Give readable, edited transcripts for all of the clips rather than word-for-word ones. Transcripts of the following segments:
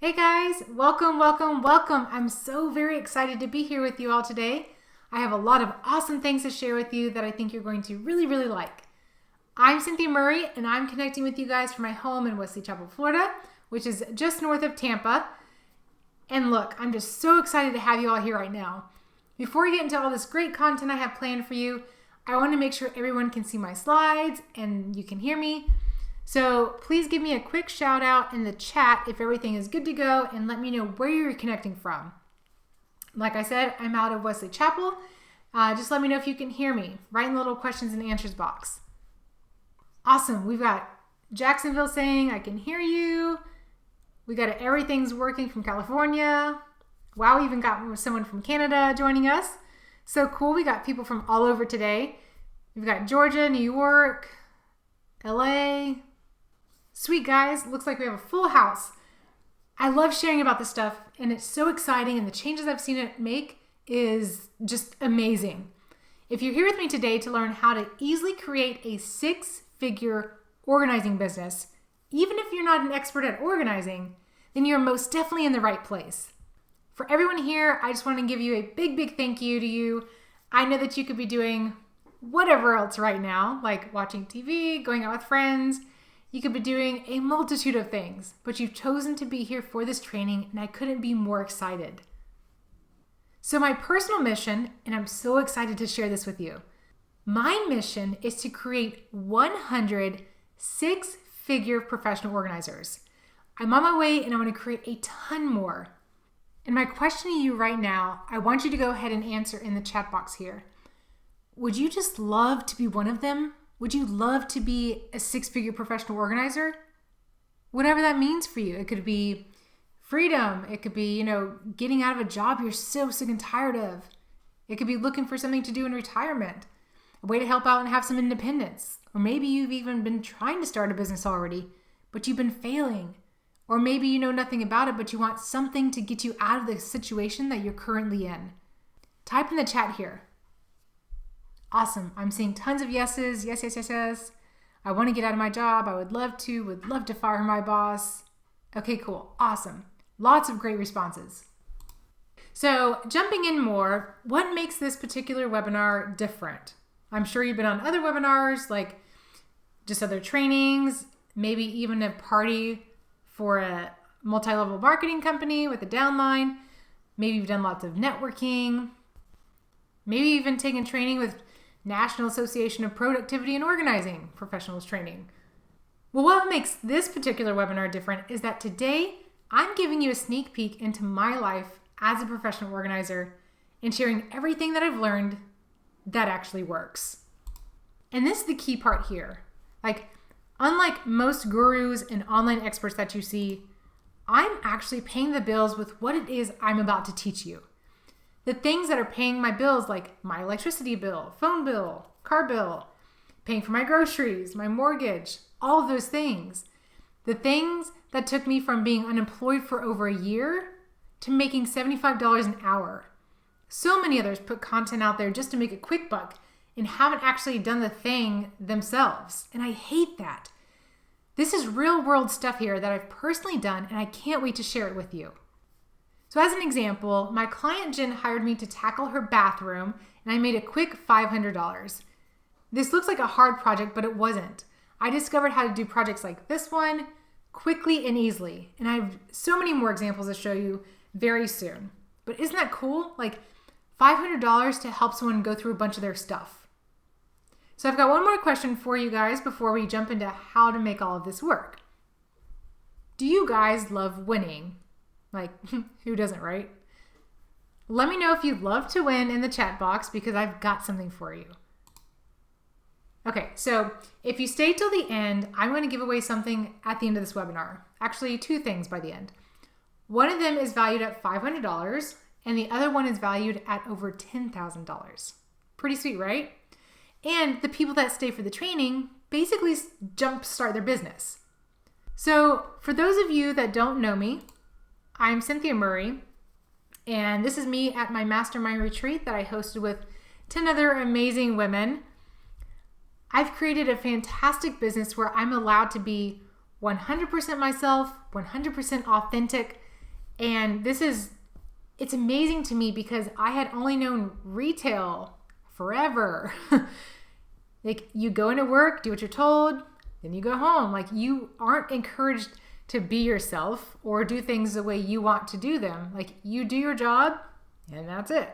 Hey guys, welcome. I'm so very excited to be here with you all today. I have a lot of awesome things to share with you that I think you're going to really like. I'm Cynthia Murray and I'm connecting with you guys from my home in Wesley Chapel, Florida, which is just north of Tampa. And look, I'm just so excited to have you all here right now. Before we get into all this great content I have planned for you, I want to make sure everyone can see my slides and you can hear me. So please give me a quick shout out in the chat if everything is good to go and let me know where you're connecting from. Like I said, I'm out of Wesley Chapel. Just let me know if you can hear me. Write in the little questions and answers box. Awesome. We've got Jacksonville saying, I can hear you. We got everything's working from California. Wow, we even got someone from Canada joining us. So cool. We got people from all over today. We've got Georgia, New York, LA. Sweet guys, looks like we have a full house. I love sharing about this stuff and it's so exciting and the changes I've seen it make is just amazing. If you're here with me today to learn how to easily create a 6-figure organizing business, even if you're not an expert at organizing, then you're most definitely in the right place. For everyone here, I just want to give you a big thank you to you. I know that you could be doing whatever else right now, like watching TV, going out with friends. You could be doing a multitude of things, but you've chosen to be here for this training and I couldn't be more excited. So my personal mission, and I'm so excited to share this with you, my mission is to create 100 6-figure professional organizers. I'm on my way and I want to create a ton more. And my question to you right now, I want you to go ahead and answer in the chat box here. Would you just love to be one of them? Would you love to be a 6-figure professional organizer? Whatever that means for you. It could be freedom. It could be, getting out of a job you're so sick and tired of. It could be looking for something to do in retirement, a way to help out and have some independence. Or maybe you've even been trying to start a business already, but you've been failing. Or maybe you know nothing about it, but you want something to get you out of the situation that you're currently in. Type in the chat here. Awesome. I'm seeing tons of yeses. Yes. I want to get out of my job. I would love to fire my boss. Okay, cool. Awesome. Lots of great responses. So jumping in more, what makes this particular webinar different? I'm sure you've been on other webinars, like just other trainings, maybe even a party for a multi-level marketing company with a downline. Maybe you've done lots of networking. Maybe even taken training with National Association of Productivity and Organizing Professionals training. Well, what makes this particular webinar different is that today I'm giving you a sneak peek into my life as a professional organizer and sharing everything that I've learned that actually works. And this is the key part here. Unlike most gurus and online experts that you see, I'm actually paying the bills with what it is I'm about to teach you. The things that are paying my bills, like my electricity bill, phone bill, car bill, paying for my groceries, my mortgage, all of those things. The things that took me from being unemployed for over a year to making $75 an hour. So many others put content out there just to make a quick buck and haven't actually done the thing themselves. And I hate that. This is real world stuff here that I've personally done and I can't wait to share it with you. So as an example, my client Jen hired me to tackle her bathroom and I made a quick $500. This looks like a hard project, but it wasn't. I discovered how to do projects like this one quickly and easily. And I have so many more examples to show you very soon. But isn't that cool? $500 to help someone go through a bunch of their stuff. So I've got one more question for you guys before we jump into how to make all of this work. Do you guys love winning? Who doesn't, right? Let me know if you'd love to win in the chat box because I've got something for you. Okay, so if you stay till the end, I'm going to give away something at the end of this webinar. Actually, 2 things by the end. One of them is valued at $500 and the other one is valued at over $10,000. Pretty sweet, right? And the people that stay for the training basically jumpstart their business. So for those of you that don't know me, I'm Cynthia Murray, and this is me at my mastermind retreat that I hosted with 10 other amazing women. I've created a fantastic business where I'm allowed to be 100% myself, 100% authentic, And it's amazing to me because I had only known retail forever. Like, you go into work, do what you're told, then you go home. Like, you aren't encouraged to be yourself or do things the way you want to do them. Like, you do your job and that's it.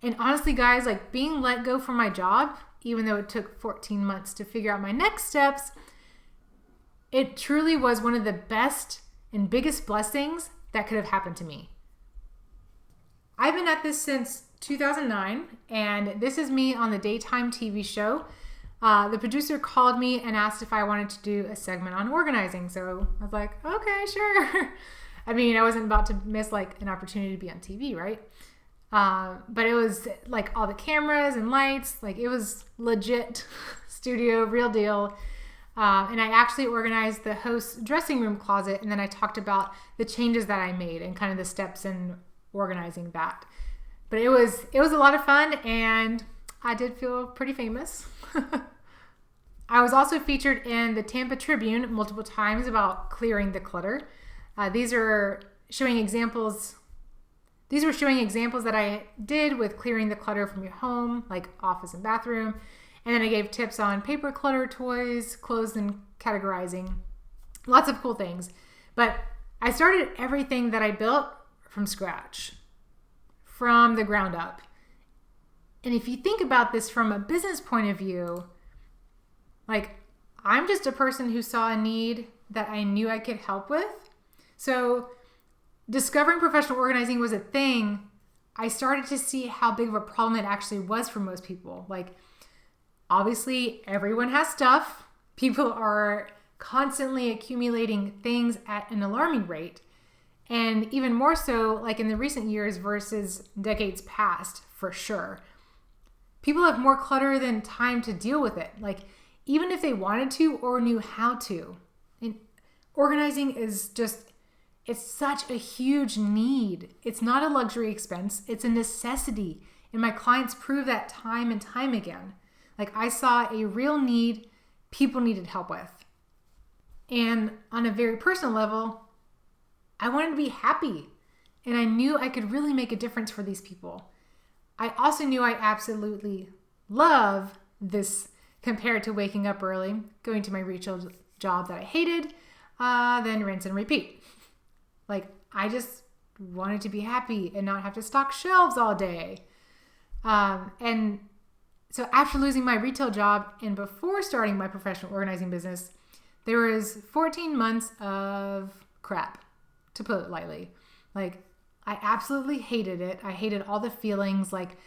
And honestly, guys, like, being let go from my job, even though it took 14 months to figure out my next steps, it truly was one of the best and biggest blessings that could have happened to me. I've been at this since 2009, and this is me on the daytime TV show. The producer called me and asked if I wanted to do a segment on organizing. So I was like, okay, sure. I mean, I wasn't about to miss like an opportunity to be on TV, right? But it was like all the cameras and lights, like it was legit studio, real deal. And I actually organized the host's dressing room closet, and then I talked about the changes that I made and kind of the steps in organizing that. But it was a lot of fun, and I did feel pretty famous. I was also featured in the Tampa Tribune multiple times about clearing the clutter. These were showing examples that I did with clearing the clutter from your home, like office and bathroom. And then I gave tips on paper clutter, toys, clothes, and categorizing. Lots of cool things. But I started everything that I built from scratch, from the ground up. And if you think about this from a business point of view, like, I'm just a person who saw a need that I knew I could help with. So discovering professional organizing was a thing. I started to see how big of a problem it actually was for most people. Like, obviously, everyone has stuff. People are constantly accumulating things at an alarming rate. And even more so, like in the recent years versus decades past, for sure. People have more clutter than time to deal with it. Like, even if they wanted to or knew how to. And organizing is just, it's such a huge need. It's not a luxury expense. It's a necessity. And my clients prove that time and time again. Like, I saw a real need people needed help with. And on a very personal level, I wanted to be happy. And I knew I could really make a difference for these people. I also knew I absolutely love this compared to waking up early, going to my retail job that I hated, then rinse and repeat. Like, I just wanted to be happy and not have to stock shelves all day. And so after losing my retail job and before starting my professional organizing business, there was 14 months of crap, to put it lightly. Like, I absolutely hated it. I hated all the feelings. Like,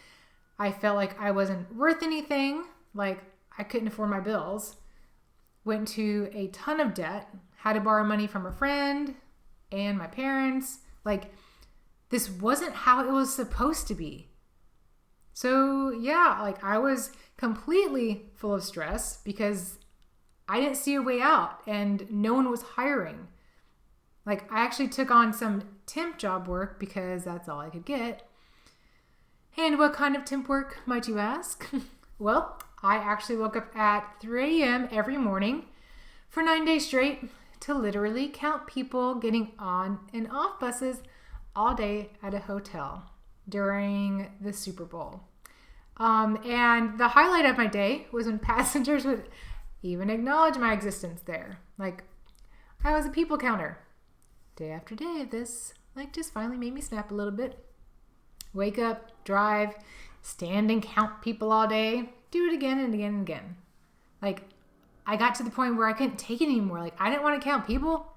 I felt like I wasn't worth anything. Like, I couldn't afford my bills. Went to a ton of debt. Had to borrow money from a friend and my parents. Like, this wasn't how it was supposed to be. So yeah, like, I was completely full of stress because I didn't see a way out and no one was hiring. Like, I actually took on some temp job work because that's all I could get. And what kind of temp work, might you ask? Well, I actually woke up at 3 a.m. every morning for 9 days straight to literally count people getting on and off buses all day at a hotel during the Super Bowl. And the highlight of my day was when passengers would even acknowledge my existence there. Like, I was a people counter. Day after day of this, like, just finally made me snap a little bit. Wake up, drive, stand and count people all day. Do it again and again and again. Like, I got to the point where I couldn't take it anymore. Like, I didn't want to count people.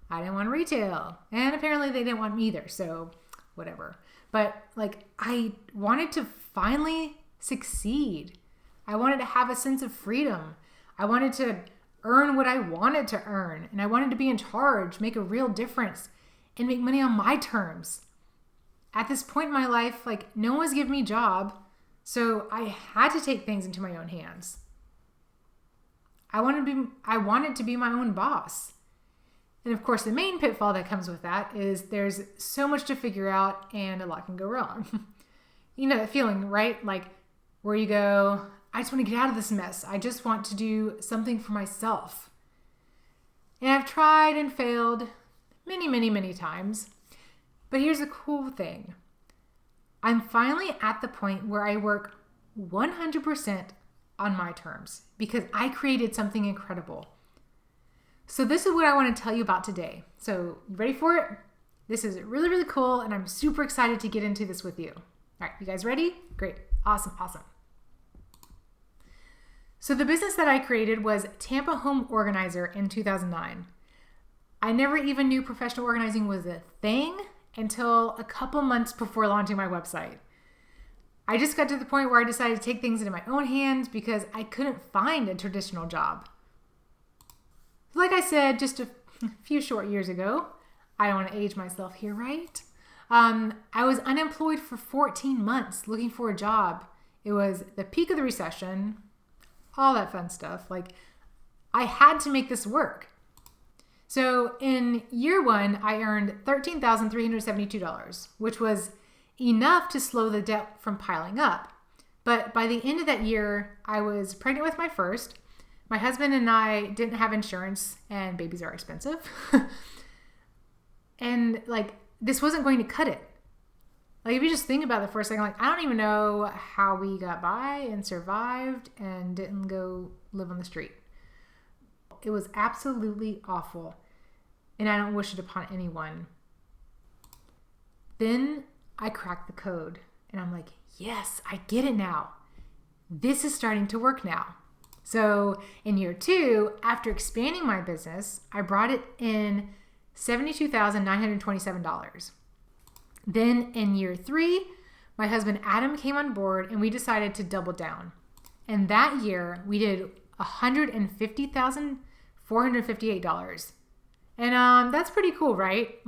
I didn't want retail. And apparently they didn't want me either. So whatever. But like, I wanted to finally succeed. I wanted to have a sense of freedom. I wanted to earn what I wanted to earn. And I wanted to be in charge, make a real difference, and make money on my terms. At this point in my life, like, no one was giving me a job. So I had to take things into my own hands. I wanted to be my own boss. And of course, the main pitfall that comes with that is there's so much to figure out and a lot can go wrong. You know that feeling, right? Like, where you go, I just want to get out of this mess. I just want to do something for myself. And I've tried and failed many, many, many times. But here's the cool thing. I'm finally at the point where I work 100% on my terms because I created something incredible. So this is what I want to tell you about today. So you ready for it? This is really, really cool, and I'm super excited to get into this with you. All right, you guys ready? Great. Awesome. So the business that I created was Tampa Home Organizer in 2009. I never even knew professional organizing was a thing until a couple months before launching my website. I just got to the point where I decided to take things into my own hands because I couldn't find a traditional job. Like I said, just a few short years ago, I don't want to age myself here, right? I was unemployed for 14 months looking for a job. It was the peak of the recession, all that fun stuff. Like, I had to make this work. So in year one, I earned $13,372, which was enough to slow the debt from piling up. But by the end of that year, I was pregnant with my first. My husband and I didn't have insurance, and babies are expensive. And this wasn't going to cut it. If you just think about it for a second, I don't even know how we got by and survived and didn't go live on the street. It was absolutely awful, and I don't wish it upon anyone. Then I cracked the code, and I'm like, yes, I get it now. This is starting to work now. So in year two, after expanding my business, I brought it in $72,927. Then in year three, my husband Adam came on board and we decided to double down. And that year we did $150,458. And that's pretty cool, right?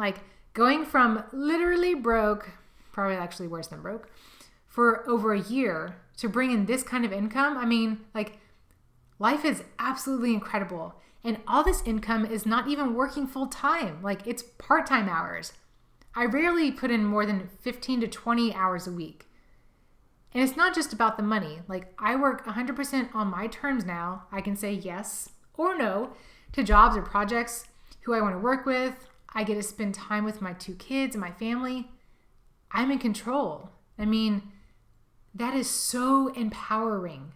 Going from literally broke, probably actually worse than broke, for over a year to bring in this kind of income. Life is absolutely incredible. And all this income is not even working full time. It's part-time hours. I rarely put in more than 15 to 20 hours a week. And it's not just about the money. I work 100% on my terms now. I can say yes or no to jobs or projects, who I want to work with. I get to spend time with my 2 kids and my family. I'm in control. That is so empowering.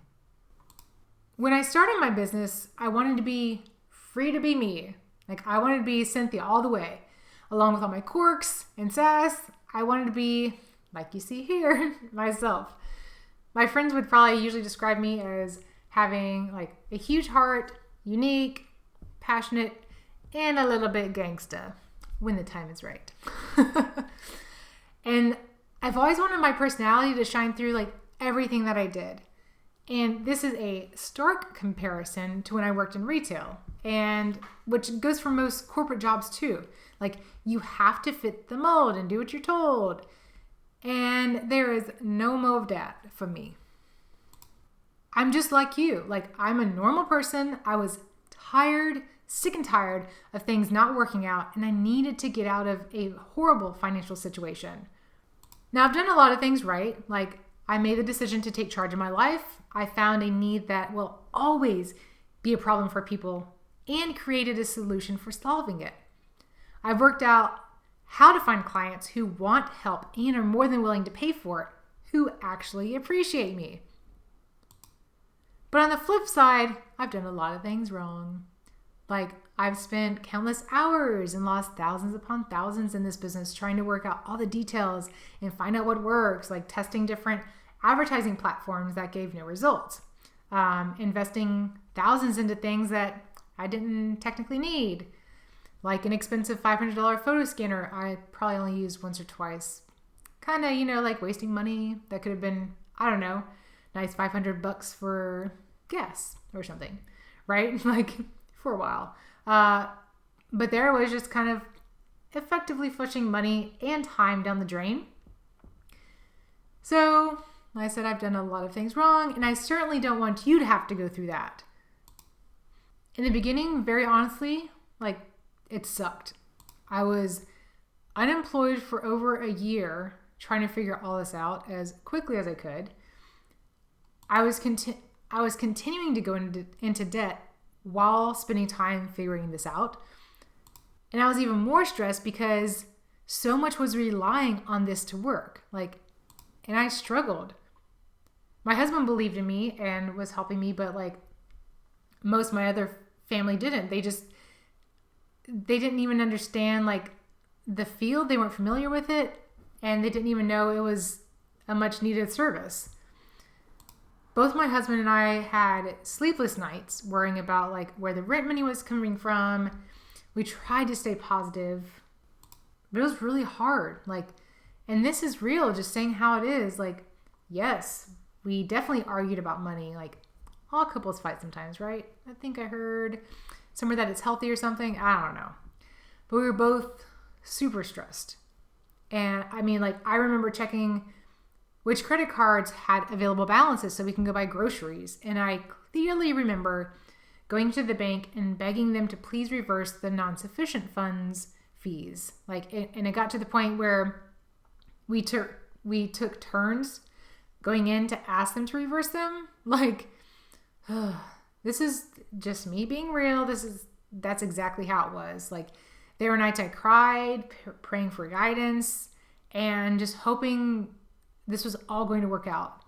When I started my business, I wanted to be free to be me. I wanted to be Cynthia all the way. Along with all my quirks and sass, I wanted to be, like you see here, myself. My friends would probably usually describe me as having a huge heart, unique, passionate, and a little bit gangsta when the time is right. And I've always wanted my personality to shine through everything that I did. And this is a stark comparison to when I worked in retail, and which goes for most corporate jobs too. You have to fit the mold and do what you're told. And there is no mo of that for me. I'm just like you. I'm a normal person. I was tired, sick and tired of things not working out, and I needed to get out of a horrible financial situation. Now, I've done a lot of things right. I made the decision to take charge of my life. I found a need that will always be a problem for people and created a solution for solving it. I've worked out how to find clients who want help and are more than willing to pay for it, who actually appreciate me. But on the flip side, I've done a lot of things wrong. I've spent countless hours and lost thousands upon thousands in this business trying to work out all the details and find out what works, testing different advertising platforms that gave no results, investing thousands into things that I didn't technically need, an expensive $500 photo scanner I probably only used once or twice. Kind of, wasting money that could have been, I don't know, nice $500 for gas or something, right? For a while. But there I was just kind of effectively flushing money and time down the drain. So, like I said, I've done a lot of things wrong, and I certainly don't want you to have to go through that. In the beginning, very honestly, it sucked. I was unemployed for over a year trying to figure all this out as quickly as I could. I was continuing to go into debt while spending time figuring this out. And I was even more stressed because so much was relying on this to work. And I struggled. My husband believed in me and was helping me, but most of my other family didn't. They didn't even understand the field. They weren't familiar with it, and they didn't even know it was a much needed service. Both my husband and I had sleepless nights worrying about where the rent money was coming from. We tried to stay positive, but it was really hard. And this is real, just saying how it is. Yes, we definitely argued about money. All couples fight sometimes, right? I think I heard somewhere that it's healthy or something. I don't know. But we were both super stressed. And I remember checking which credit cards had available balances so we can go buy groceries. And I clearly remember going to the bank and begging them to please reverse the non-sufficient funds fees. And it got to the point where we took turns going in to ask them to reverse them. This is just me being real. That's exactly how it was. There were nights I cried, praying for guidance, and just hoping this was all going to work out.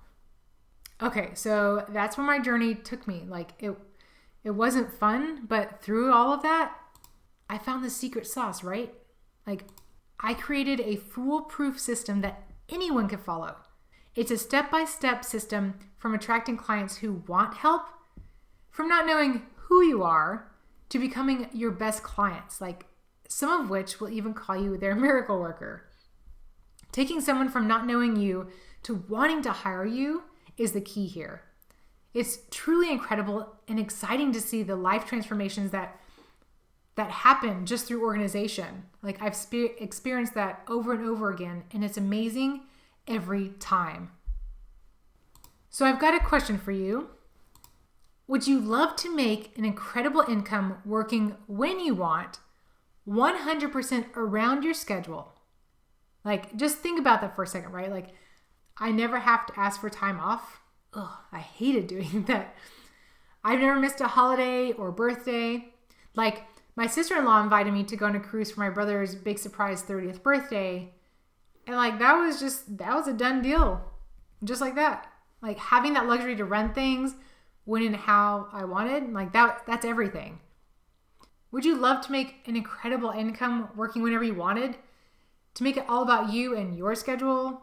Okay, so that's where my journey took me. It wasn't fun, but through all of that, I found the secret sauce, right? I created a foolproof system that anyone could follow. It's a step-by-step system from attracting clients who want help, from not knowing who you are, to becoming your best clients, some of which will even call you their miracle worker. Taking someone from not knowing you to wanting to hire you is the key here. It's truly incredible and exciting to see the life transformations that happen just through organization. I've experienced that over and over again, and it's amazing every time. So I've got a question for you. Would you love to make an incredible income working when you want, 100% around your schedule? Just think about that for a second, right? I never have to ask for time off. Ugh, I hated doing that. I've never missed a holiday or birthday. My sister-in-law invited me to go on a cruise for my brother's big surprise 30th birthday. And that was a done deal. Just like that. Having that luxury to run things when and how I wanted, that's everything. Would you love to make an incredible income working whenever you wanted? To make it all about you and your schedule?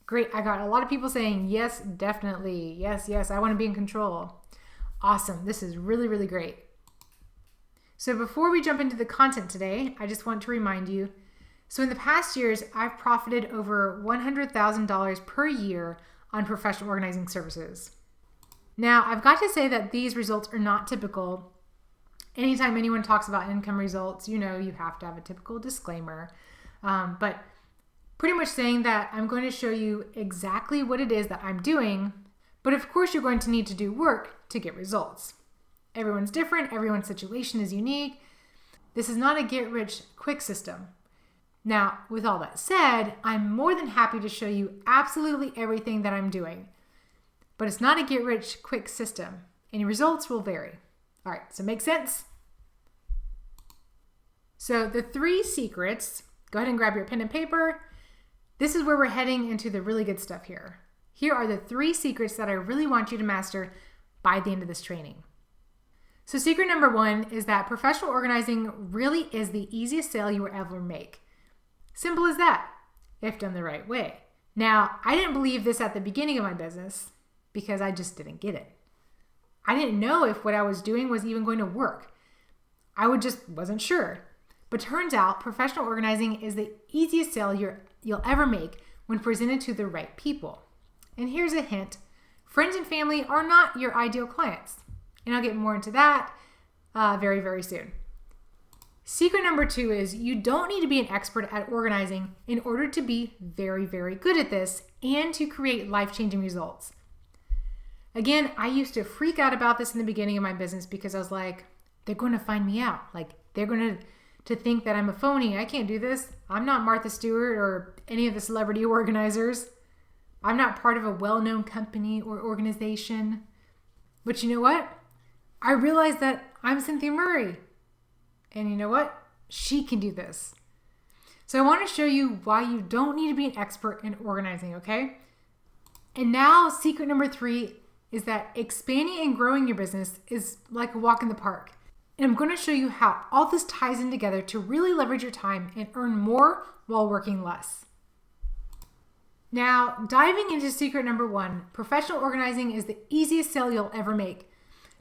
Great. I got a lot of people saying, yes, definitely. Yes, I want to be in control. Awesome. This is really, really great. So before we jump into the content today, I just want to remind you, so in the past years, I've profited over $100,000 per year on professional organizing services. Now, I've got to say that these results are not typical. Anytime anyone talks about income results, you have to have a typical disclaimer. But pretty much saying that I'm going to show you exactly what it is that I'm doing, but of course you're going to need to do work to get results. Everyone's different. Everyone's situation is unique. This is not a get-rich-quick system. Now, with all that said, I'm more than happy to show you absolutely everything that I'm doing. But it's not a get-rich-quick system. Any results will vary. All right, so make sense? So the 3 secrets, go ahead and grab your pen and paper. This is where we're heading into the really good stuff here. Here are the 3 secrets that I really want you to master by the end of this training. So secret number 1 is that professional organizing really is the easiest sale you will ever make. Simple as that, if done the right way. Now, I didn't believe this at the beginning of my business because I just didn't get it. I didn't know if what I was doing was even going to work. I wasn't sure. But turns out professional organizing is the easiest sale you'll ever make when presented to the right people. And here's a hint. Friends and family are not your ideal clients. And I'll get more into that very, very soon. Secret number 2 is you don't need to be an expert at organizing in order to be very, very good at this and to create life-changing results. Again, I used to freak out about this in the beginning of my business because I was like, they're going to find me out. They're going to think that I'm a phony. I can't do this. I'm not Martha Stewart or any of the celebrity organizers. I'm not part of a well-known company or organization. But you know what? I realized that I'm Cynthia Murray. And you know what? She can do this. So I want to show you why you don't need to be an expert in organizing, okay? And now secret number 3 is that expanding and growing your business is like a walk in the park. And I'm going to show you how all this ties in together to really leverage your time and earn more while working less. Now, diving into secret number 1, professional organizing is the easiest sale you'll ever make.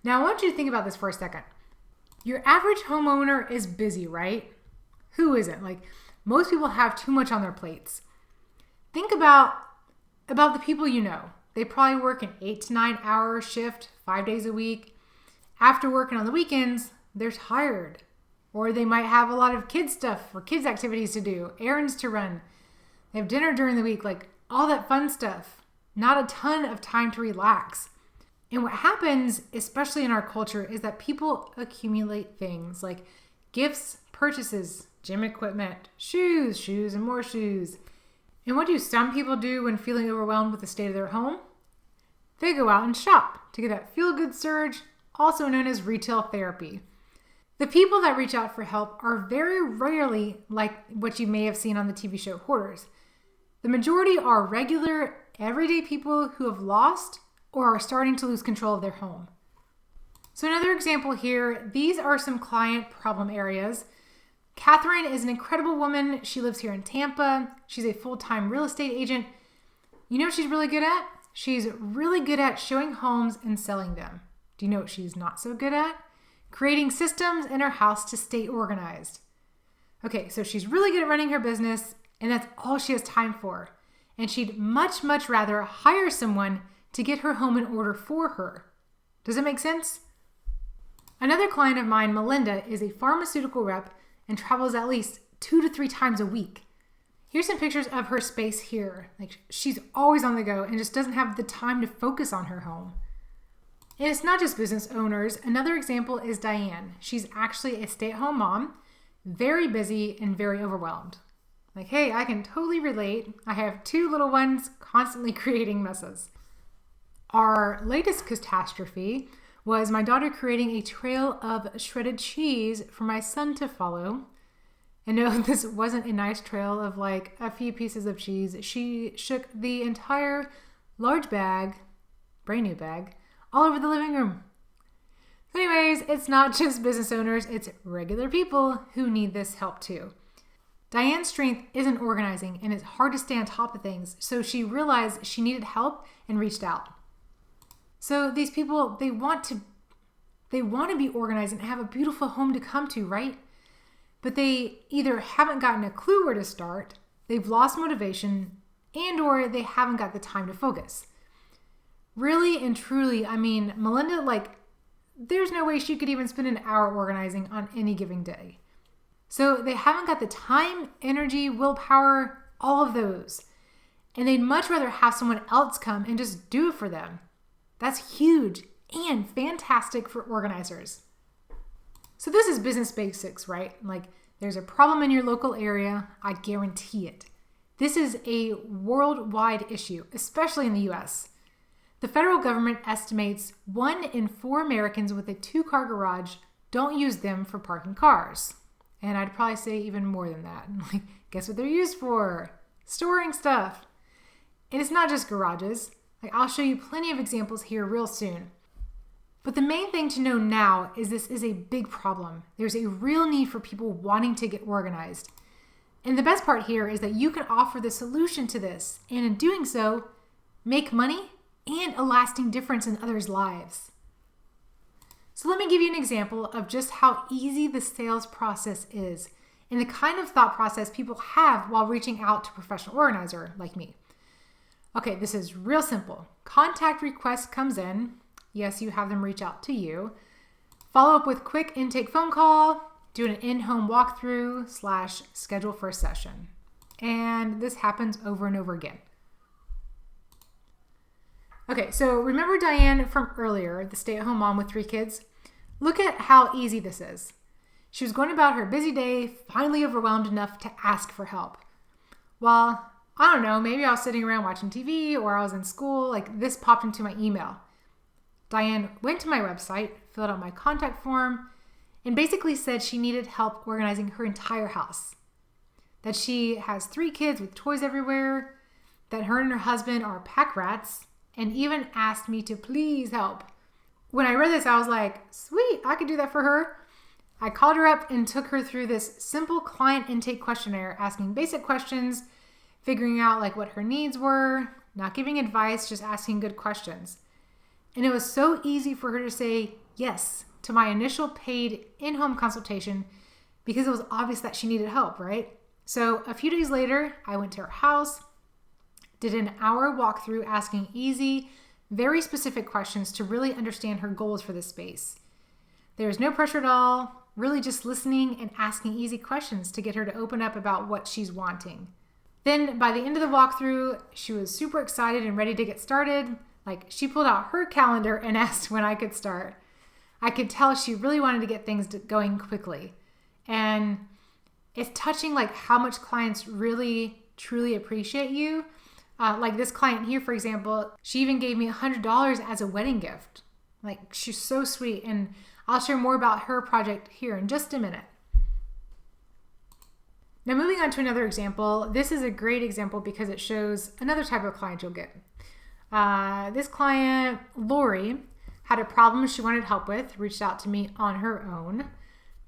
Now, I want you to think about this for a second. Your average homeowner is busy, right? Who isn't? Like, most people have too much on their plates. Think about the people you know. They probably work an 8 to 9 hour shift, 5 days a week. After working on the weekends, they're tired. Or they might have a lot of kids stuff or kids activities to do, errands to run. They have dinner during the week, like all that fun stuff. Not a ton of time to relax. And what happens, especially in our culture, is that people accumulate things like gifts, purchases, gym equipment, shoes, and more shoes. And what do some people do when feeling overwhelmed with the state of their home? They go out and shop to get that feel-good surge, also known as retail therapy. The people that reach out for help are very rarely like what you may have seen on the TV show Hoarders. The majority are regular, everyday people who have lost or are starting to lose control of their home. So another example here, these are some client problem areas. Catherine is an incredible woman. She lives here in Tampa. She's a full-time real estate agent. You know what she's really good at? She's really good at showing homes and selling them. Do you know what she's not so good at? Creating systems in her house to stay organized. Okay, so she's really good at running her business, and that's all she has time for. And she'd much rather hire someone to get her home in order for her. Does it make sense? Another client of mine, Melinda, is a pharmaceutical rep and travels at least 2 to 3 times a week. Here's some pictures of her space here. Like, she's always on the go and just doesn't have the time to focus on her home. And it's not just business owners. Another example is Diane. She's actually a stay-at-home mom, very busy and very overwhelmed. Like, hey, I can totally relate. I have 2 little ones constantly creating messes. Our latest catastrophe was my daughter creating a trail of shredded cheese for my son to follow. And no, this wasn't a nice trail of like a few pieces of cheese. She shook the entire large bag, brand new bag, all over the living room. Anyways, it's not just business owners, it's regular people who need this help too. Diane's strength isn't organizing and it's hard to stay on top of things, so she realized she needed help and reached out. So these people, they want to be organized and have a beautiful home to come to, right? But they either haven't gotten a clue where to start, they've lost motivation, and or they haven't got the time to focus. Really and truly, I mean, Melinda, like, there's no way she could even spend an hour organizing on any given day. So they haven't got the time, energy, willpower, all of those. And they'd much rather have someone else come and just do it for them. That's huge and fantastic for organizers. So this is business basics, right? Like, there's a problem in your local area, I guarantee it. This is a worldwide issue, especially in the US. The federal government estimates 1 in 4 Americans with a 2-car garage don't use them for parking cars. And I'd probably say even more than that. Like, guess what they're used for? Storing stuff. And it's not just garages. Like, I'll show you plenty of examples here real soon. But the main thing to know now is this is a big problem. There's a real need for people wanting to get organized. And the best part here is that you can offer the solution to this, and in doing so, make money and a lasting difference in others' lives. So let me give you an example of just how easy the sales process is and the kind of thought process people have while reaching out to a professional organizer like me. Okay, this is real simple. Contact request comes in. Yes, you have them reach out to you. Follow up with quick intake phone call, do an in-home walkthrough / schedule for a session. And this happens over and over again. Okay, so remember Diane from earlier, the stay-at-home mom with 3 kids? Look at how easy this is. She was going about her busy day, finally overwhelmed enough to ask for help. Well, I don't know, maybe I was sitting around watching TV or I was in school, like this popped into my email. Diane went to my website, filled out my contact form, and basically said she needed help organizing her entire house. That she has 3 kids with toys everywhere, that her and her husband are pack rats, and even asked me to please help. When I read this, I was like, sweet, I could do that for her. I called her up and took her through this simple client intake questionnaire, asking basic questions, figuring out like what her needs were, not giving advice, just asking good questions. And it was so easy for her to say yes to my initial paid in-home consultation because it was obvious that she needed help, right? So a few days later, I went to her house, did an hour walkthrough asking easy, very specific questions to really understand her goals for this space. There was no pressure at all, really just listening and asking easy questions to get her to open up about what she's wanting. Then by the end of the walkthrough, she was super excited and ready to get started. Like she pulled out her calendar and asked when I could start. I could tell she really wanted to get things going quickly. And it's touching like how much clients really, truly appreciate you. Like this client here, for example, she even gave me $100 as a wedding gift. Like she's so sweet. And I'll share more about her project here in just a minute. Now moving on to another example. This is a great example because it shows another type of client you'll get. This client, Lori, had a problem she wanted help with, reached out to me on her own.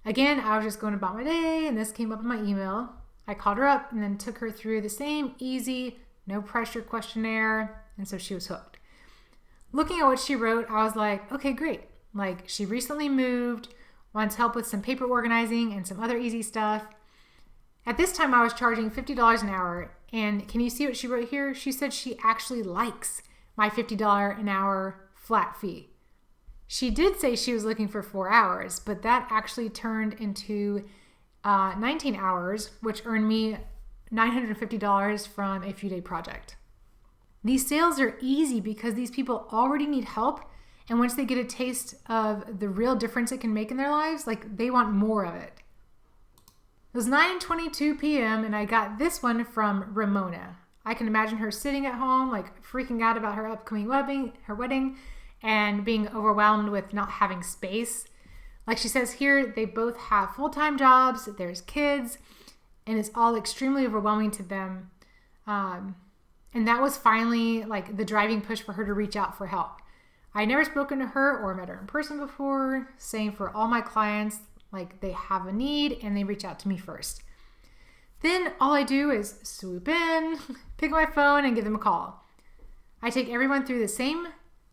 Again, I was just going about my day and this came up in my email. I called her up and then took her through the same easy, no pressure questionnaire. And so she was hooked. Looking at what she wrote, I was like, okay, great. Like she recently moved, wants help with some paper organizing and some other easy stuff. At this time, I was charging $50 an hour. And can you see what she wrote here? She said she actually likes my $50 an hour flat fee. She did say she was looking for 4 hours, but that actually turned into 19 hours, which earned me $950 from a few-day project. These sales are easy because these people already need help. And once they get a taste of the real difference it can make in their lives, like they want more of it. It was 9:22 p.m. and I got this one from Ramona. I can imagine her sitting at home, like freaking out about her upcoming wedding, and being overwhelmed with not having space. Like she says here, they both have full-time jobs, there's kids, and it's all extremely overwhelming to them. And that was finally like the driving push for her to reach out for help. I never spoken to her or met her in person before. Same for all my clients, like they have a need and they reach out to me first. Then all I do is swoop in, pick up my phone and give them a call. I take everyone through the same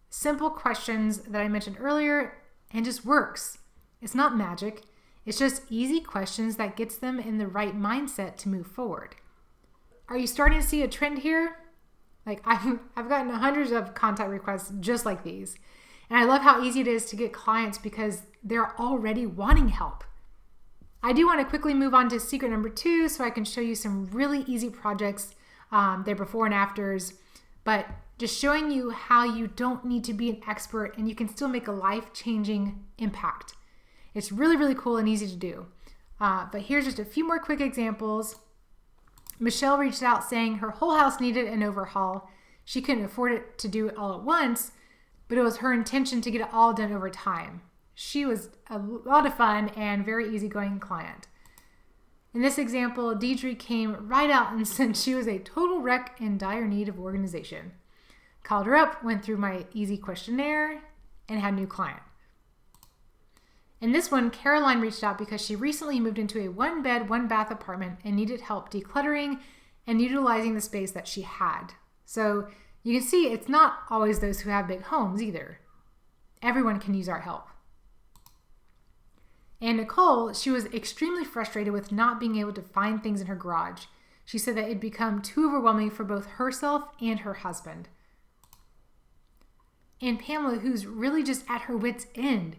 simple questions that I mentioned earlier and just works. It's not magic. It's just easy questions that gets them in the right mindset to move forward. Are you starting to see a trend here? Like I've gotten hundreds of contact requests just like these. And I love how easy it is to get clients because they're already wanting help. I do want to quickly move on to secret number 2 so I can show you some really easy projects, their before and afters, but just showing you how you don't need to be an expert and you can still make a life-changing impact. It's really, really cool and easy to do. But here's just a few more quick examples. Michelle reached out saying her whole house needed an overhaul. She couldn't afford it to do it all at once, but it was her intention to get it all done over time. She was a lot of fun and very easygoing client. In this example, Deidre came right out and said she was a total wreck in dire need of organization. Called her up, went through my easy questionnaire, and had a new client. In this one, Caroline reached out because she recently moved into a 1-bed, 1-bath apartment and needed help decluttering and utilizing the space that she had. So you can see it's not always those who have big homes either. Everyone can use our help. And Nicole, she was extremely frustrated with not being able to find things in her garage. She said that it'd become too overwhelming for both herself and her husband. And Pamela, who's really just at her wit's end.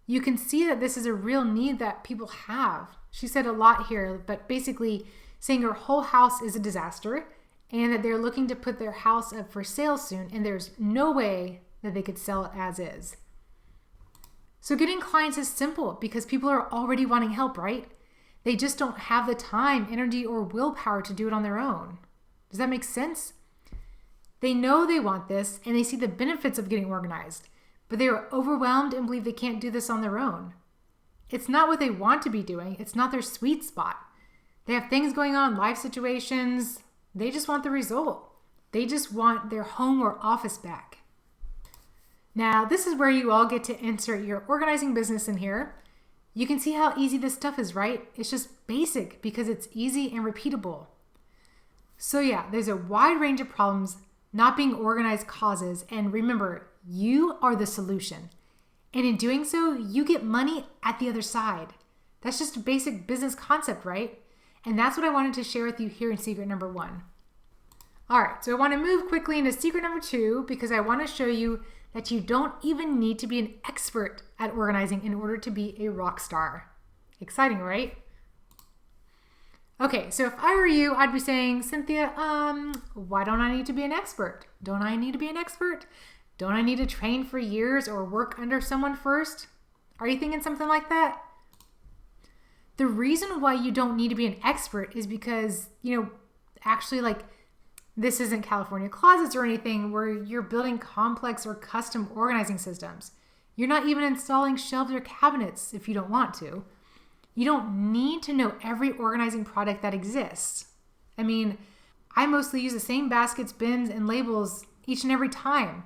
You can see that this is a real need that people have. She said a lot here, but basically saying her whole house is a disaster and that they're looking to put their house up for sale soon and there's no way that they could sell it as is. So getting clients is simple because people are already wanting help, right? They just don't have the time, energy, or willpower to do it on their own. Does that make sense? They know they want this and they see the benefits of getting organized, but they are overwhelmed and believe they can't do this on their own. It's not what they want to be doing. It's not their sweet spot. They have things going on, life situations. They just want the result. They just want their home or office back. Now, this is where you all get to insert your organizing business in here. You can see how easy this stuff is, right? It's just basic because it's easy and repeatable. So yeah, there's a wide range of problems not being organized causes. And remember, you are the solution. And in doing so, you get money at the other side. That's just a basic business concept, right? And that's what I wanted to share with you here in secret number 1. All right, so I want to move quickly into secret number 2 because I want to show you that you don't even need to be an expert at organizing in order to be a rock star. Exciting, right? Okay, so if I were you, I'd be saying, Cynthia, why don't I need to be an expert? Don't I need to be an expert? Don't I need to train for years or work under someone first? Are you thinking something like that? The reason why you don't need to be an expert is because, actually like this isn't California Closets or anything where you're building complex or custom organizing systems. You're not even installing shelves or cabinets if you don't want to. You don't need to know every organizing product that exists. I mean, I mostly use the same baskets, bins, and labels each and every time.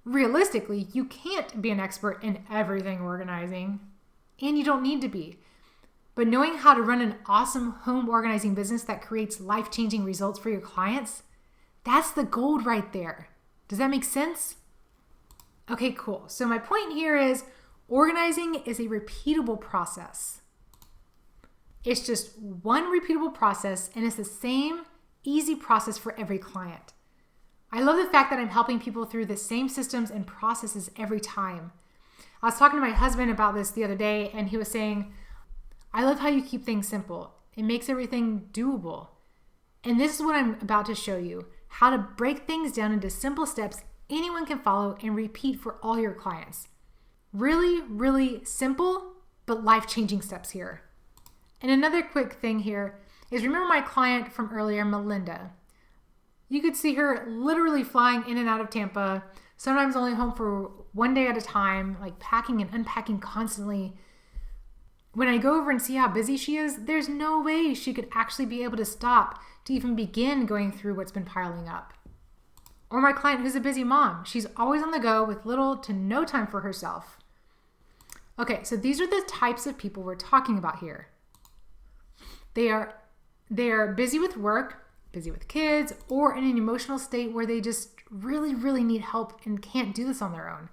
Realistically, you can't be an expert in everything organizing, and you don't need to be. But knowing how to run an awesome home organizing business that creates life-changing results for your clients, that's the gold right there. Does that make sense? Okay, cool. So my point here is organizing is a repeatable process. It's just one repeatable process, and it's the same easy process for every client. I love the fact that I'm helping people through the same systems and processes every time. I was talking to my husband about this the other day, and he was saying, I love how you keep things simple. It makes everything doable. And this is what I'm about to show you, how to break things down into simple steps anyone can follow and repeat for all your clients. Really, really simple, but life-changing steps here. And another quick thing here is remember my client from earlier, Melinda. You could see her literally flying in and out of Tampa, sometimes only home for one day at a time, like packing and unpacking constantly. When I go over and see how busy she is, there's no way she could actually be able to stop to even begin going through what's been piling up. Or my client who's a busy mom. She's always on the go with little to no time for herself. Okay, so these are the types of people we're talking about here. They are busy with work, busy with kids, or in an emotional state where they just really, really need help and can't do this on their own.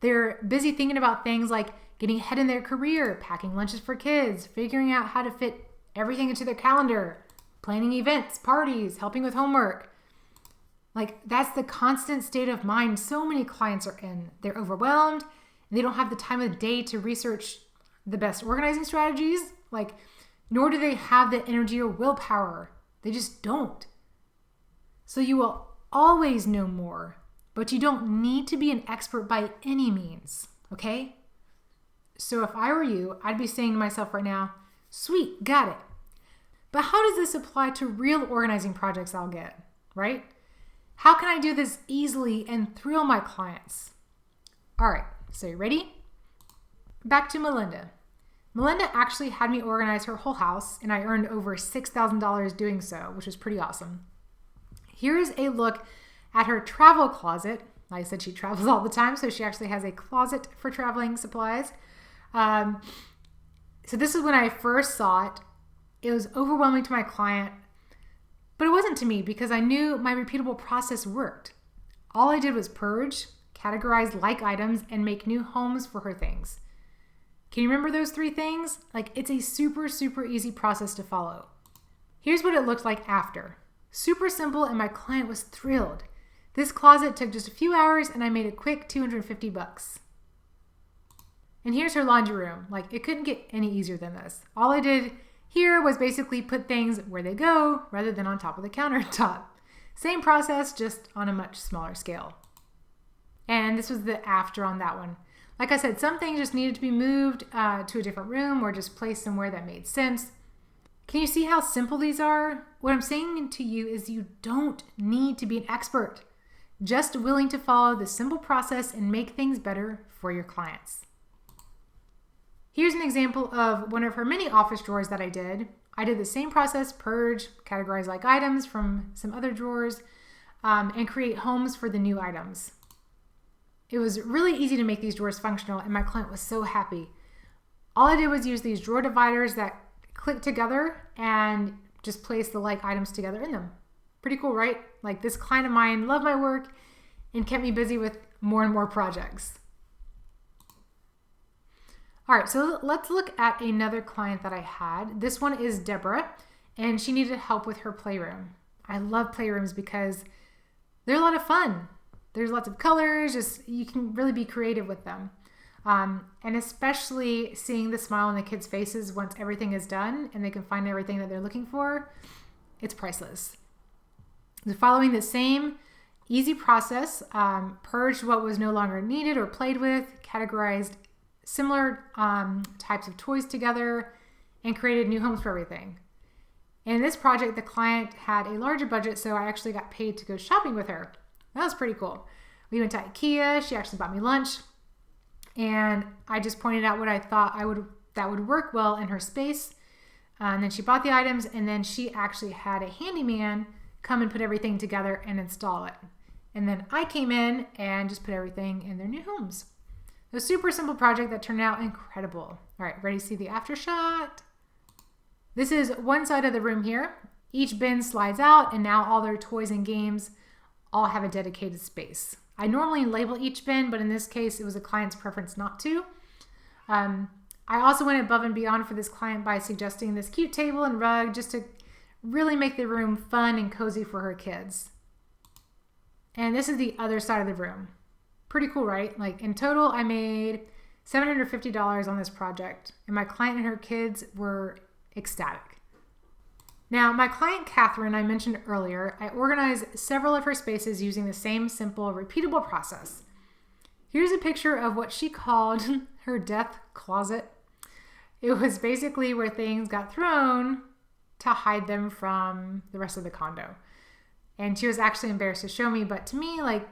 They're busy thinking about things like getting ahead in their career, packing lunches for kids, figuring out how to fit everything into their calendar, planning events, parties, helping with homework. Like, that's the constant state of mind so many clients are in. They're overwhelmed, and they don't have the time of the day to research the best organizing strategies, nor do they have the energy or willpower. They just don't. So you will always know more, but you don't need to be an expert by any means, okay? So if I were you, I'd be saying to myself right now, sweet, got it. But how does this apply to real organizing projects I'll get, right? How can I do this easily and thrill my clients? All right, so you ready? Back to Melinda. Melinda actually had me organize her whole house, and I earned over $6,000 doing so, which was pretty awesome. Here's a look at her travel closet. Like I said, she travels all the time, so she actually has a closet for traveling supplies. So this is when I first saw it. It was overwhelming to my client, but it wasn't to me because I knew my repeatable process worked. All I did was purge, categorize like items, and make new homes for her things. Can you remember those 3 things? It's a super, super easy process to follow. Here's what it looked like after. Super simple, and my client was thrilled. This closet took just a few hours, and I made a quick $250. And here's her laundry room. It couldn't get any easier than this. All I did here was basically put things where they go rather than on top of the countertop. Same process, just on a much smaller scale. And this was the after on that one. Like I said, some things just needed to be moved to a different room or just placed somewhere that made sense. Can you see how simple these are? What I'm saying to you is you don't need to be an expert, just willing to follow the simple process and make things better for your clients. Here's an example of one of her many office drawers that I did. I did the same process, purge, categorize like items from some other drawers, and create homes for the new items. It was really easy to make these drawers functional, and my client was so happy. All I did was use these drawer dividers that click together and just place the like items together in them. Pretty cool, right? Like, this client of mine loved my work and kept me busy with more and more projects. All right, so let's look at another client that I had. This one is Deborah, and she needed help with her playroom. I love playrooms because they're a lot of fun. There's lots of colors, just you can really be creative with them. And especially seeing the smile on the kids' faces once everything is done and they can find everything that they're looking for, it's priceless. Following the same easy process, purged what was no longer needed or played with, categorized similar types of toys together, and created new homes for everything. In this project, the client had a larger budget, so I actually got paid to go shopping with her. That was pretty cool. We went to IKEA. She actually bought me lunch, and I just pointed out what I thought that would work well in her space. And then she bought the items, and then she actually had a handyman come and put everything together and install it. And then I came in and just put everything in their new homes. A super simple project that turned out incredible. All right, ready to see the after shot? This is one side of the room here. Each bin slides out, and now all their toys and games all have a dedicated space. I normally label each bin, but in this case, it was a client's preference not to. I also went above and beyond for this client by suggesting this cute table and rug just to really make the room fun and cozy for her kids. And this is the other side of the room. Pretty cool, right? Like, in total, I made $750 on this project, and my client and her kids were ecstatic. Now, my client Catherine, I mentioned earlier, I organized several of her spaces using the same simple, repeatable process. Here's a picture of what she called her death closet. It was basically where things got thrown to hide them from the rest of the condo. And she was actually embarrassed to show me, but to me, like,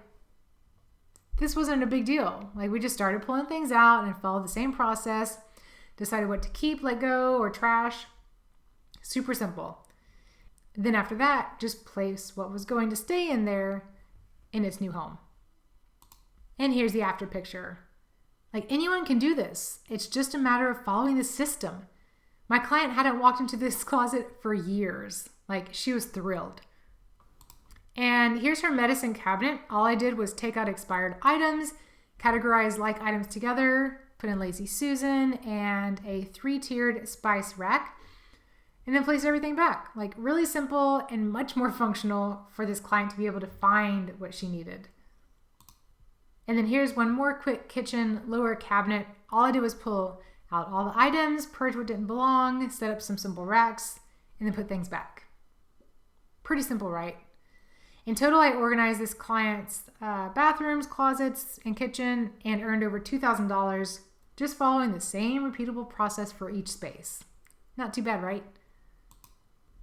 this wasn't a big deal. Like, we just started pulling things out and followed the same process, decided what to keep, let go, or trash. Super simple. Then after that, just place what was going to stay in there in its new home. And here's the after picture. Like, anyone can do this. It's just a matter of following the system. My client hadn't walked into this closet for years. Like, she was thrilled. And here's her medicine cabinet. All I did was take out expired items, categorize like items together, put in Lazy Susan and a 3-tiered spice rack, and then place everything back. Like, really simple and much more functional for this client to be able to find what she needed. And then here's one more quick kitchen lower cabinet. All I did was pull out all the items, purge what didn't belong, set up some simple racks, and then put things back. Pretty simple, right? In total, I organized this client's bathrooms, closets, and kitchen and earned over $2,000 just following the same repeatable process for each space. Not too bad, right?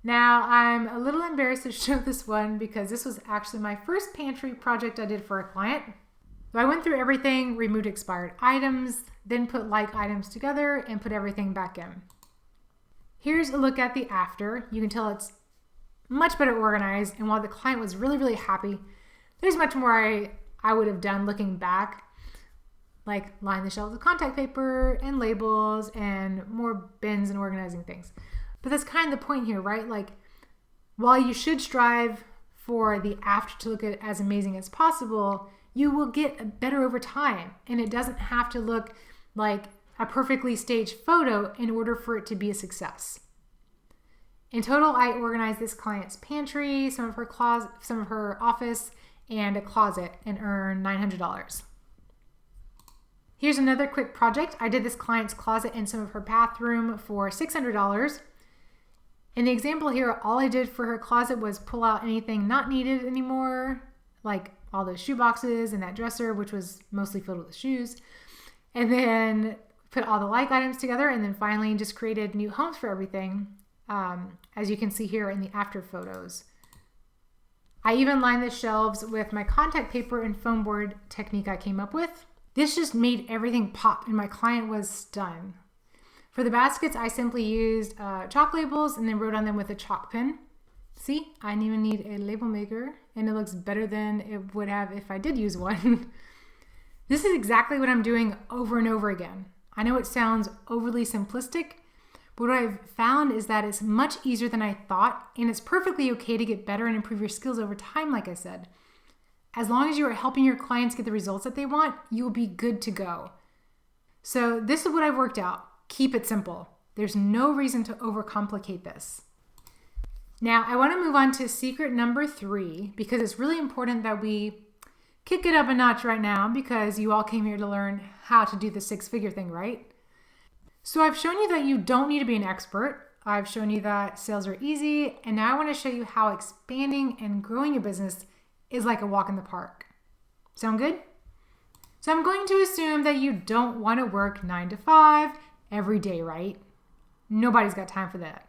Now, I'm a little embarrassed to show this one because this was actually my first pantry project I did for a client. So I went through everything, removed expired items, then put like items together and put everything back in. Here's a look at the after. You can tell it's much better organized, and while the client was really, really happy, there's much more I would have done looking back, like line the shelves with contact paper and labels and more bins and organizing things. But that's kind of the point here, right? Like, while you should strive for the after to look at as amazing as possible, you will get better over time, and it doesn't have to look like a perfectly staged photo in order for it to be a success. In total, I organized this client's pantry, some of her office, and a closet, and earned $900. Here's another quick project. I did this client's closet and some of her bathroom for $600. In the example here, all I did for her closet was pull out anything not needed anymore, like all those shoe boxes and that dresser, which was mostly filled with shoes, and then put all the like items together, and then finally just created new homes for everything. As you can see here in the after photos. I even lined the shelves with my contact paper and foam board technique I came up with. This just made everything pop, and my client was stunned. For the baskets, I simply used chalk labels and then wrote on them with a chalk pen. See, I didn't even need a label maker, and it looks better than it would have if I did use one. This is exactly what I'm doing over and over again. I know it sounds overly simplistic, but what I've found is that it's much easier than I thought, and it's perfectly okay to get better and improve your skills over time, like I said. As long as you are helping your clients get the results that they want, you will be good to go. So this is what I've worked out. Keep it simple. There's no reason to overcomplicate this. Now, I want to move on to secret number 3 because it's really important that we kick it up a notch right now because you all came here to learn how to do the 6-figure thing, right? So I've shown you that you don't need to be an expert. I've shown you that sales are easy, and now I want to show you how expanding and growing your business is like a walk in the park. Sound good? So I'm going to assume that you don't want to work 9 to 5 every day, right? Nobody's got time for that.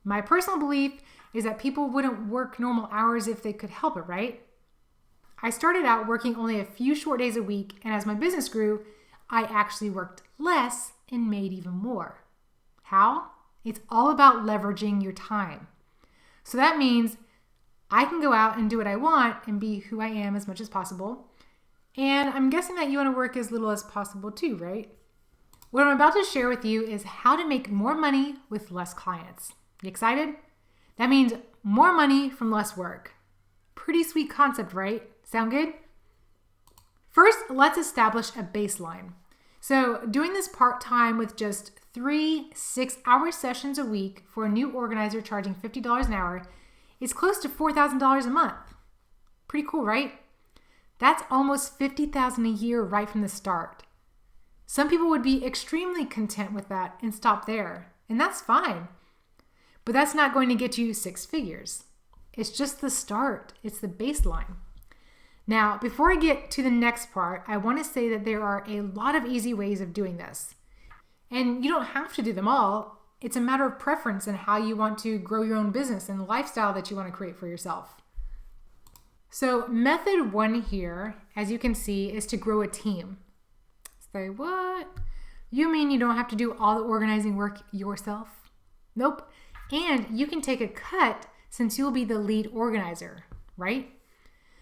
My personal belief is that people wouldn't work normal hours if they could help it, right? I started out working only a few short days a week, and as my business grew, I actually worked less and made even more. How? It's all about leveraging your time. So that means I can go out and do what I want and be who I am as much as possible. And I'm guessing that you want to work as little as possible too, right? What I'm about to share with you is how to make more money with less clients. You excited? That means more money from less work. Pretty sweet concept, right? Sound good? First, let's establish a baseline. So doing this part-time with just 3 6-hour sessions a week for a new organizer charging $50 an hour is close to $4,000 a month. Pretty cool, right? That's almost $50,000 a year right from the start. Some people would be extremely content with that and stop there, and that's fine. But that's not going to get you 6 figures. It's just the start. It's the baseline. Now, before I get to the next part, I want to say that there are a lot of easy ways of doing this. And you don't have to do them all. It's a matter of preference and how you want to grow your own business and the lifestyle that you want to create for yourself. So method 1 here, as you can see, is to grow a team. Say, what? You mean you don't have to do all the organizing work yourself? Nope. And you can take a cut since you'll be the lead organizer, right?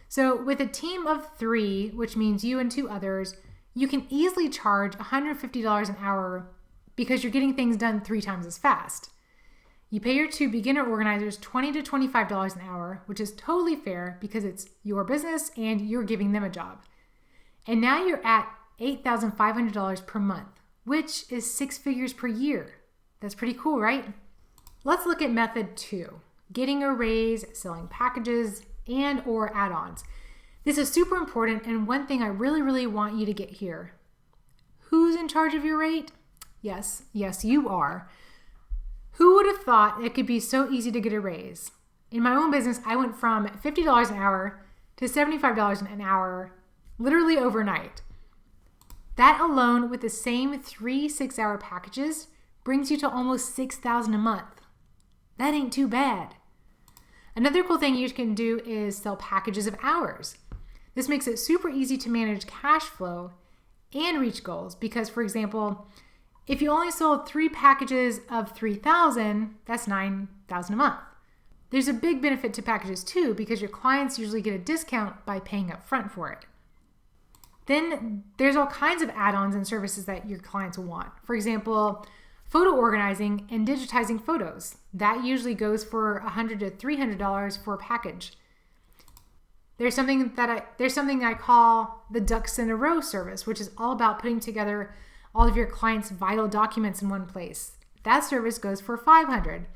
So with a team of 3, which means you and 2 others, you can easily charge $150 an hour because you're getting things done 3 times as fast. You pay your 2 beginner organizers $20 to $25 an hour, which is totally fair because it's your business and you're giving them a job. And now you're at $8,500 per month, which is 6 figures per year. That's pretty cool, right? Let's look at method 2, getting a raise, selling packages, and or add-ons. This is super important, and one thing I really want you to get here. Who's in charge of your rate? Yes, you are. Who would have thought it could be so easy to get a raise? In my own business, I went from $50 an hour to $75 an hour literally overnight. That alone with the same 3 6-hour packages brings you to almost $6,000 a month. That ain't too bad. Another cool thing you can do is sell packages of hours. This makes it super easy to manage cash flow and reach goals because, for example, if you only sold 3 packages of $3,000, that's $9,000 a month. There's a big benefit to packages too because your clients usually get a discount by paying up front for it. Then there's all kinds of add-ons and services that your clients will want. For example, photo organizing and digitizing photos. That usually goes for $100 to $300 for a package. There's something I call the Ducks in a Row service, which is all about putting together all of your clients' vital documents in one place. That service goes for $500.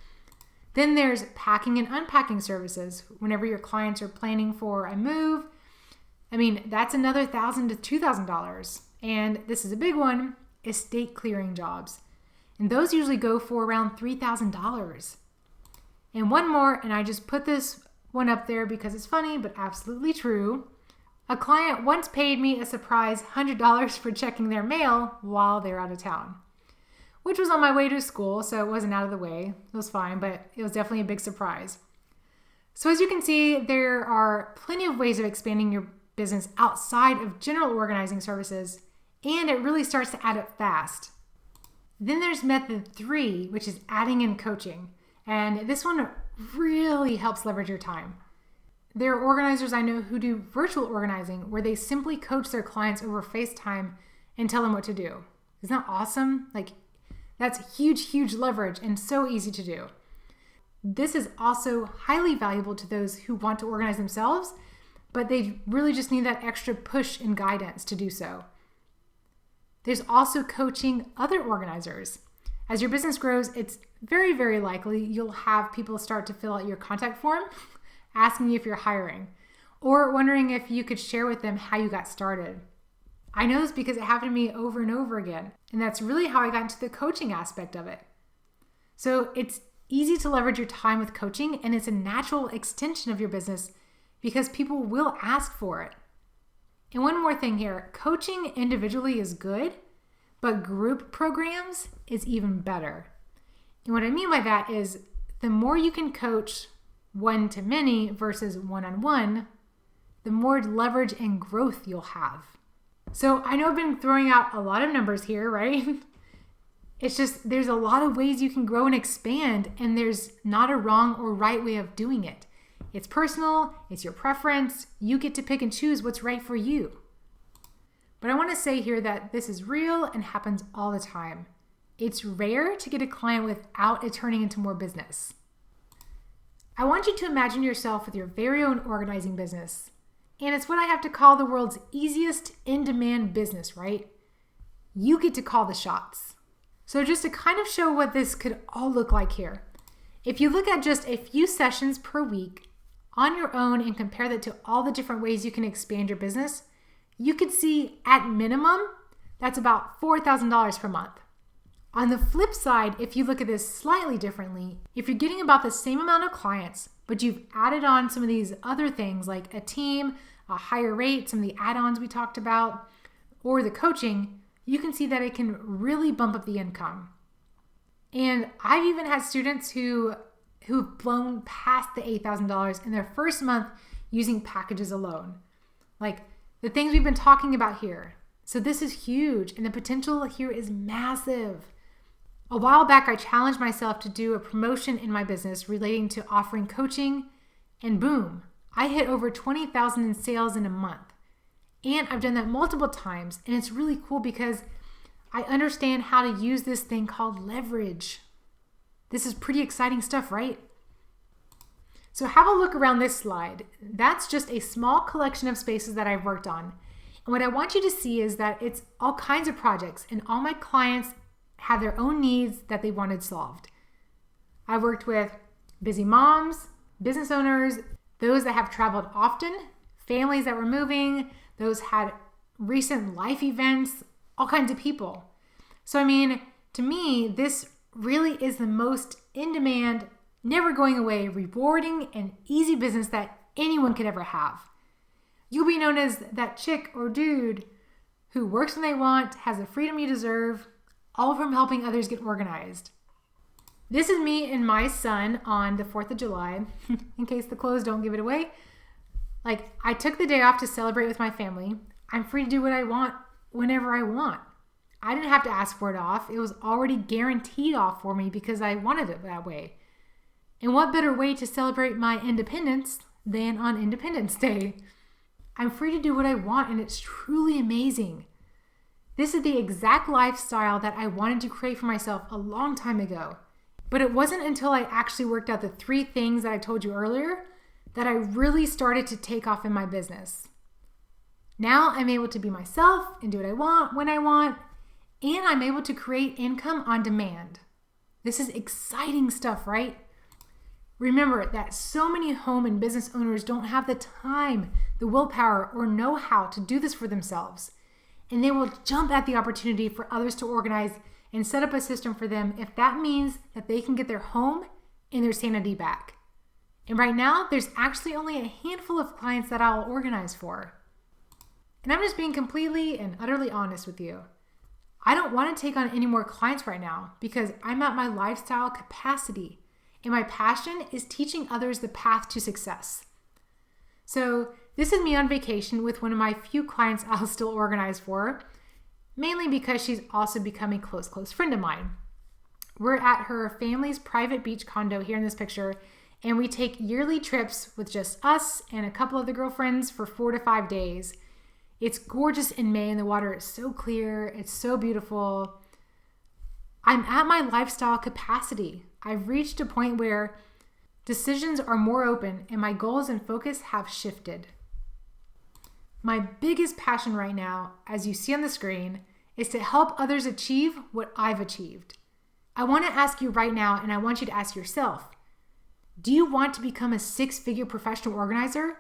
Then there's packing and unpacking services. Whenever your clients are planning for a move, that's another $1,000 to $2,000. And this is a big one, estate clearing jobs. And those usually go for around $3,000. And one more, and I just put this one up there because it's funny, but absolutely true. A client once paid me a surprise $100 for checking their mail while they're out of town, which was on my way to school, so it wasn't out of the way. It was fine, but it was definitely a big surprise. So as you can see, there are plenty of ways of expanding your business outside of general organizing services, and it really starts to add up fast. Then there's method 3, which is adding in coaching. And this one really helps leverage your time. There are organizers I know who do virtual organizing where they simply coach their clients over FaceTime and tell them what to do. Isn't that awesome? That's huge leverage and so easy to do. This is also highly valuable to those who want to organize themselves, but they really just need that extra push and guidance to do so. There's also coaching other organizers. As your business grows, it's very likely you'll have people start to fill out your contact form, asking you if you're hiring, or wondering if you could share with them how you got started. I know this because it happened to me over and over again, and that's really how I got into the coaching aspect of it. So it's easy to leverage your time with coaching, and it's a natural extension of your business because people will ask for it. And one more thing here, coaching individually is good, but group programs is even better. And what I mean by that is the more you can coach one-to-many versus one-on-one, the more leverage and growth you'll have. So I know I've been throwing out a lot of numbers here, right? It's just there's a lot of ways you can grow and expand, and there's not a wrong or right way of doing it. It's personal, it's your preference. You get to pick and choose what's right for you. But I want to say here that this is real and happens all the time. It's rare to get a client without it turning into more business. I want you to imagine yourself with your very own organizing business. And it's what I have to call the world's easiest in-demand business, right? You get to call the shots. So just to kind of show what this could all look like here, if you look at just a few sessions per week on your own and compare that to all the different ways you can expand your business, you could see at minimum, that's about $4,000 per month. On the flip side, if you look at this slightly differently, if you're getting about the same amount of clients, but you've added on some of these other things like a team, a higher rate, some of the add-ons we talked about, or the coaching, you can see that it can really bump up the income. And I've even had students who've blown past the $8,000 in their first month using packages alone. Like the things we've been talking about here. So this is huge, and the potential here is massive. A while back, I challenged myself to do a promotion in my business relating to offering coaching, and boom, I hit over $20,000 in sales in a month. And I've done that multiple times, and it's really cool because I understand how to use this thing called leverage. This is pretty exciting stuff, right? So have a look around this slide. That's just a small collection of spaces that I've worked on. And what I want you to see is that it's all kinds of projects, and all my clients have their own needs that they wanted solved. I've worked with busy moms, business owners, those that have traveled often, families that were moving, those had recent life events, all kinds of people. So to me, this really is the most in-demand, never going away, rewarding, and easy business that anyone could ever have. You'll be known as that chick or dude who works when they want, has the freedom you deserve, all from helping others get organized. This is me and my son on the 4th of July, in case the clothes don't give it away. I took the day off to celebrate with my family. I'm free to do what I want whenever I want. I didn't have to ask for it off. It was already guaranteed off for me because I wanted it that way. And what better way to celebrate my independence than on Independence Day? I'm free to do what I want, and it's truly amazing. This is the exact lifestyle that I wanted to create for myself a long time ago. But it wasn't until I actually worked out the 3 things that I told you earlier that I really started to take off in my business. Now I'm able to be myself and do what I want when I want, and I'm able to create income on demand. This is exciting stuff, right? Remember that so many home and business owners don't have the time, the willpower, or know-how to do this for themselves. And they will jump at the opportunity for others to organize and set up a system for them if that means that they can get their home and their sanity back. And right now, there's actually only a handful of clients that I'll organize for. And I'm just being completely and utterly honest with you. I don't want to take on any more clients right now because I'm at my lifestyle capacity, and my passion is teaching others the path to success. So this is me on vacation with one of my few clients I'll still organize for. mainly because she's also become a close friend of mine. We're at her family's private beach condo here in this picture, and we take yearly trips with just us and a couple of the girlfriends for 4 to 5 days. It's gorgeous in May and the water is so clear. It's so beautiful. I'm at my lifestyle capacity. I've reached a point where decisions are more open and my goals and focus have shifted. My biggest passion right now, as you see on the screen, is to help others achieve what I've achieved. I want to ask you right now, and I want you to ask yourself, do you want to become a 6-figure professional organizer?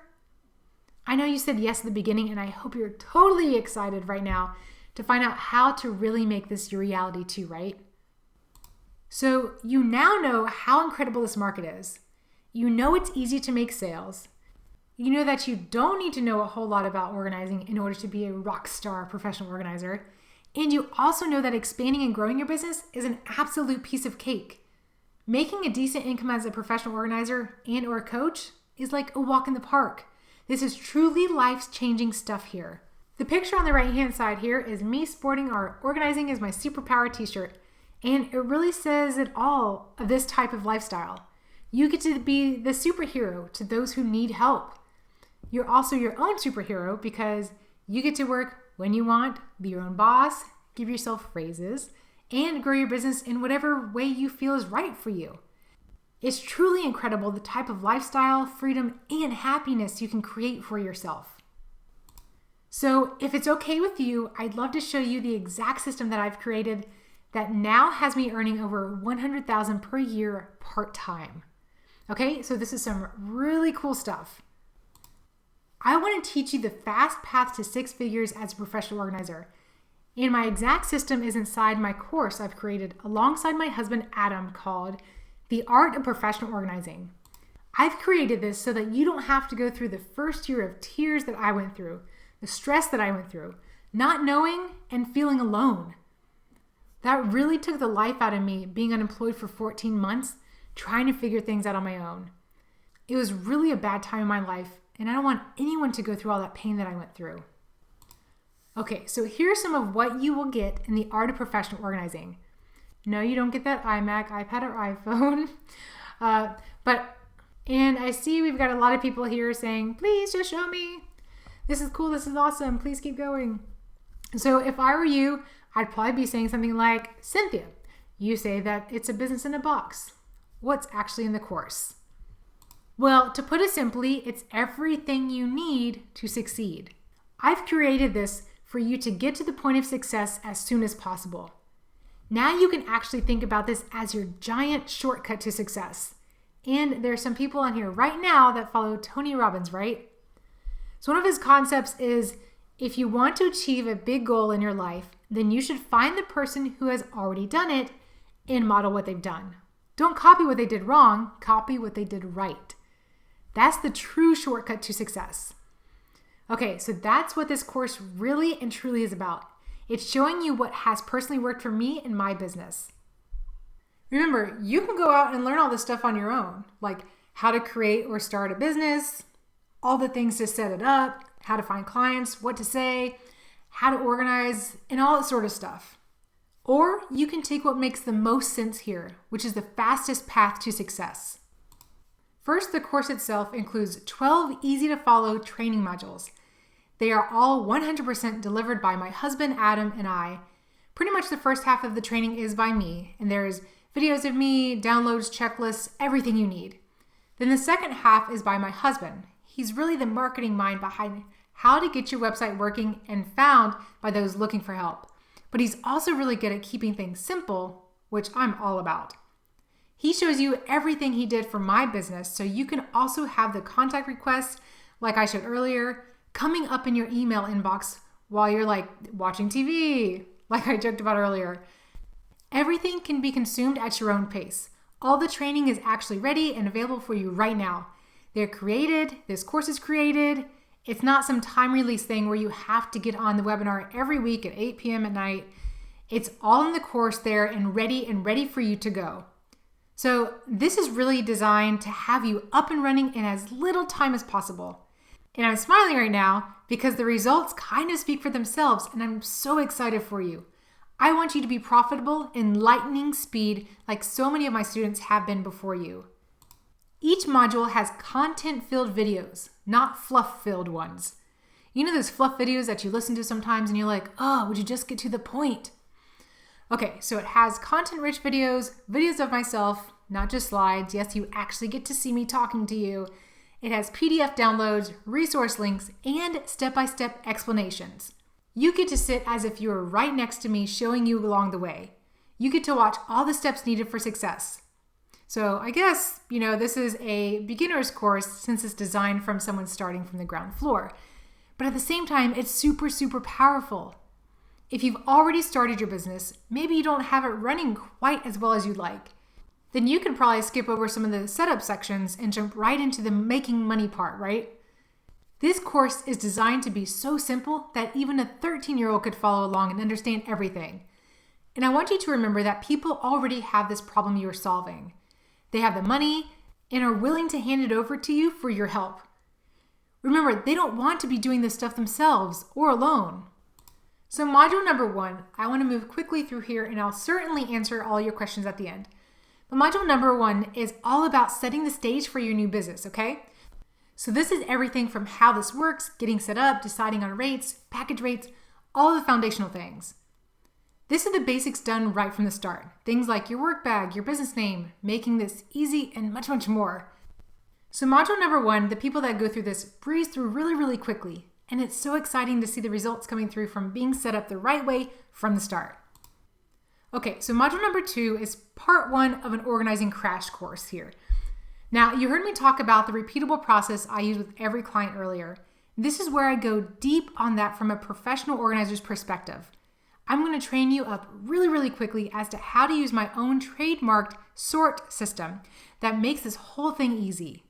I know you said yes at the beginning, and I hope you're totally excited right now to find out how to really make this your reality too, right? So you now know how incredible this market is. You know it's easy to make sales. You know that you don't need to know a whole lot about organizing in order to be a rock star professional organizer. And you also know that expanding and growing your business is an absolute piece of cake. Making a decent income as a professional organizer and or coach is like a walk in the park. This is truly life-changing stuff here. The picture on the right-hand side here is me sporting our Organizing is My Superpower t-shirt, and it really says it all of this type of lifestyle. You get to be the superhero to those who need help. You're also your own superhero because you get to work when you want, be your own boss, give yourself raises, and grow your business in whatever way you feel is right for you. It's truly incredible the type of lifestyle, freedom, and happiness you can create for yourself. So if it's okay with you, I'd love to show you the exact system that I've created that now has me earning over $100,000 per year part-time. Okay, so this is some really cool stuff. I want to teach you the fast path to 6 figures as a professional organizer. And my exact system is inside my course I've created alongside my husband Adam called The Art of Professional Organizing. I've created this so that you don't have to go through the first year of tears that I went through, the stress that I went through, not knowing and feeling alone. That really took the life out of me being unemployed for 14 months, trying to figure things out on my own. It was really a bad time in my life, and I don't want anyone to go through all that pain that I went through. Okay, so here's some of what you will get in the Art of Professional Organizing. No, you don't get that iMac, iPad, or iPhone. And I see we've got a lot of people here saying, please just show me. This is cool, this is awesome, please keep going. So if I were you, I'd probably be saying something like, Cynthia, you say that it's a business in a box. What's actually in the course? Well, to put it simply, it's everything you need to succeed. I've created this for you to get to the point of success as soon as possible. Now you can actually think about this as your giant shortcut to success. And there's some people on here right now that follow Tony Robbins, right? So one of his concepts is if you want to achieve a big goal in your life, then you should find the person who has already done it and model what they've done. Don't copy what they did wrong, copy what they did right. That's the true shortcut to success. Okay, so that's what this course really and truly is about. It's showing you what has personally worked for me in my business. Remember, you can go out and learn all this stuff on your own, like how to create or start a business, all the things to set it up, how to find clients, what to say, how to organize, and all that sort of stuff. Or you can take what makes the most sense here, which is the fastest path to success. First, the course itself includes 12 easy-to-follow training modules. They are all 100% delivered by my husband, Adam, and I. Pretty much the first half of the training is by me, and there's videos of me, downloads, checklists, everything you need. Then the second half is by my husband. He's really the marketing mind behind how to get your website working and found by those looking for help. But he's also really good at keeping things simple, which I'm all about. He shows you everything he did for my business, so you can also have the contact requests, like I showed earlier, coming up in your email inbox while you're like watching TV, like I joked about earlier. Everything can be consumed at your own pace. All the training is actually ready and available for you right now. They're created, this course is created. It's not some time release thing where you have to get on the webinar every week at 8 p.m. at night. It's all in the course there and ready for you to go. So this is really designed to have you up and running in as little time as possible. And I'm smiling right now because the results kind of speak for themselves, and I'm so excited for you. I want you to be profitable in lightning speed like so many of my students have been before you. Each module has content-filled videos, not fluff-filled ones. You know those fluff videos that you listen to sometimes and you're like, oh, would you just get to the point? Okay, so it has content-rich videos of myself, not just slides. Yes, you actually get to see me talking to you. It has PDF downloads, resource links, and step-by-step explanations. You get to sit as if you were right next to me showing you along the way. You get to watch all the steps needed for success. So I guess, this is a beginner's course since it's designed from someone starting from the ground floor. But at the same time, it's super, super powerful. If you've already started your business, maybe you don't have it running quite as well as you'd like. Then you could probably skip over some of the setup sections and jump right into the making money part, right? This course is designed to be so simple that even a 13-year-old could follow along and understand everything. And I want you to remember that people already have this problem you're solving. They have the money and are willing to hand it over to you for your help. Remember, they don't want to be doing this stuff themselves or alone. So module number 1, I want to move quickly through here and I'll certainly answer all your questions at the end. But module number 1 is all about setting the stage for your new business, okay? So this is everything from how this works, getting set up, deciding on rates, package rates, all the foundational things. This is the basics done right from the start. Things like your work bag, your business name, making this easy, and much, much more. So module number 1, the people that go through this breeze through really, really quickly. And it's so exciting to see the results coming through from being set up the right way from the start. Okay, so module number 2 is part 1 of an organizing crash course here. Now, you heard me talk about the repeatable process I use with every client earlier. This is where I go deep on that from a professional organizer's perspective. I'm going to train you up really, really quickly as to how to use my own trademarked sort system that makes this whole thing easy.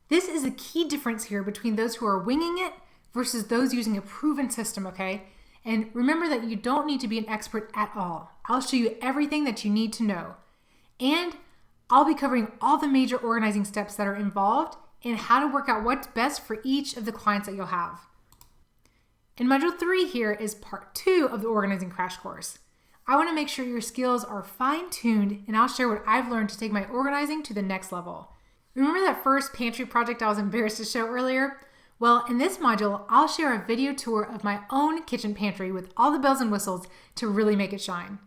This is a key difference here between those who are winging it versus those using a proven system, okay? And remember that you don't need to be an expert at all. I'll show you everything that you need to know. And I'll be covering all the major organizing steps that are involved and how to work out what's best for each of the clients that you'll have. And module 3 here is part 2 of the organizing crash course. I want to make sure your skills are fine-tuned, and I'll share what I've learned to take my organizing to the next level. Remember that first pantry project I was embarrassed to show earlier? Well, in this module, I'll share a video tour of my own kitchen pantry with all the bells and whistles to really make it shine.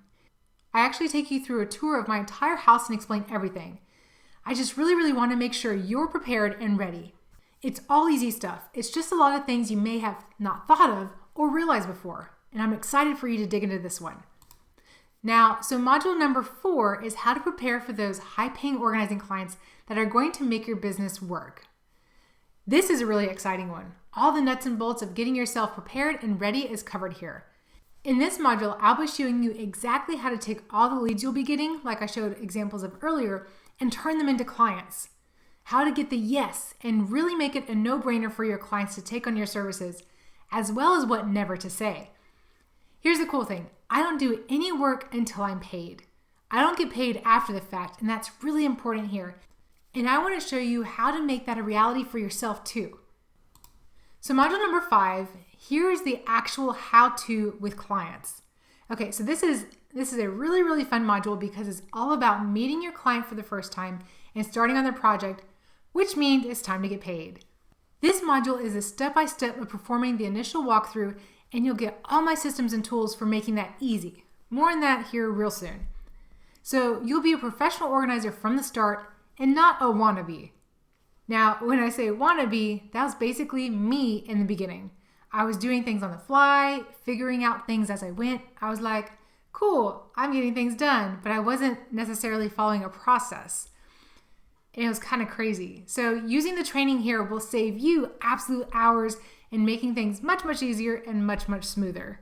I actually take you through a tour of my entire house and explain everything. I just really, really want to make sure you're prepared and ready. It's all easy stuff. It's just a lot of things you may have not thought of or realized before, and I'm excited for you to dig into this one. Now, so module number 4 is how to prepare for those high-paying organizing clients that are going to make your business work. This is a really exciting one. All the nuts and bolts of getting yourself prepared and ready is covered here. In this module, I'll be showing you exactly how to take all the leads you'll be getting, like I showed examples of earlier, and turn them into clients. How to get the yes and really make it a no-brainer for your clients to take on your services, as well as what never to say. Here's the cool thing. I don't do any work until I'm paid. I don't get paid after the fact, and that's really important here. And I want to show you how to make that a reality for yourself too. So module number 5, here is the actual how-to with clients. Okay, so this is a really, really fun module because it's all about meeting your client for the first time and starting on their project, which means it's time to get paid. This module is a step-by-step of performing the initial walkthrough, and you'll get all my systems and tools for making that easy. More on that here real soon. So you'll be a professional organizer from the start and not a wannabe. Now, when I say wannabe, that was basically me in the beginning. I was doing things on the fly, figuring out things as I went. I was like, cool, I'm getting things done, but I wasn't necessarily following a process. And it was kind of crazy. So using the training here will save you absolute hours in making things much, much easier and much, much smoother.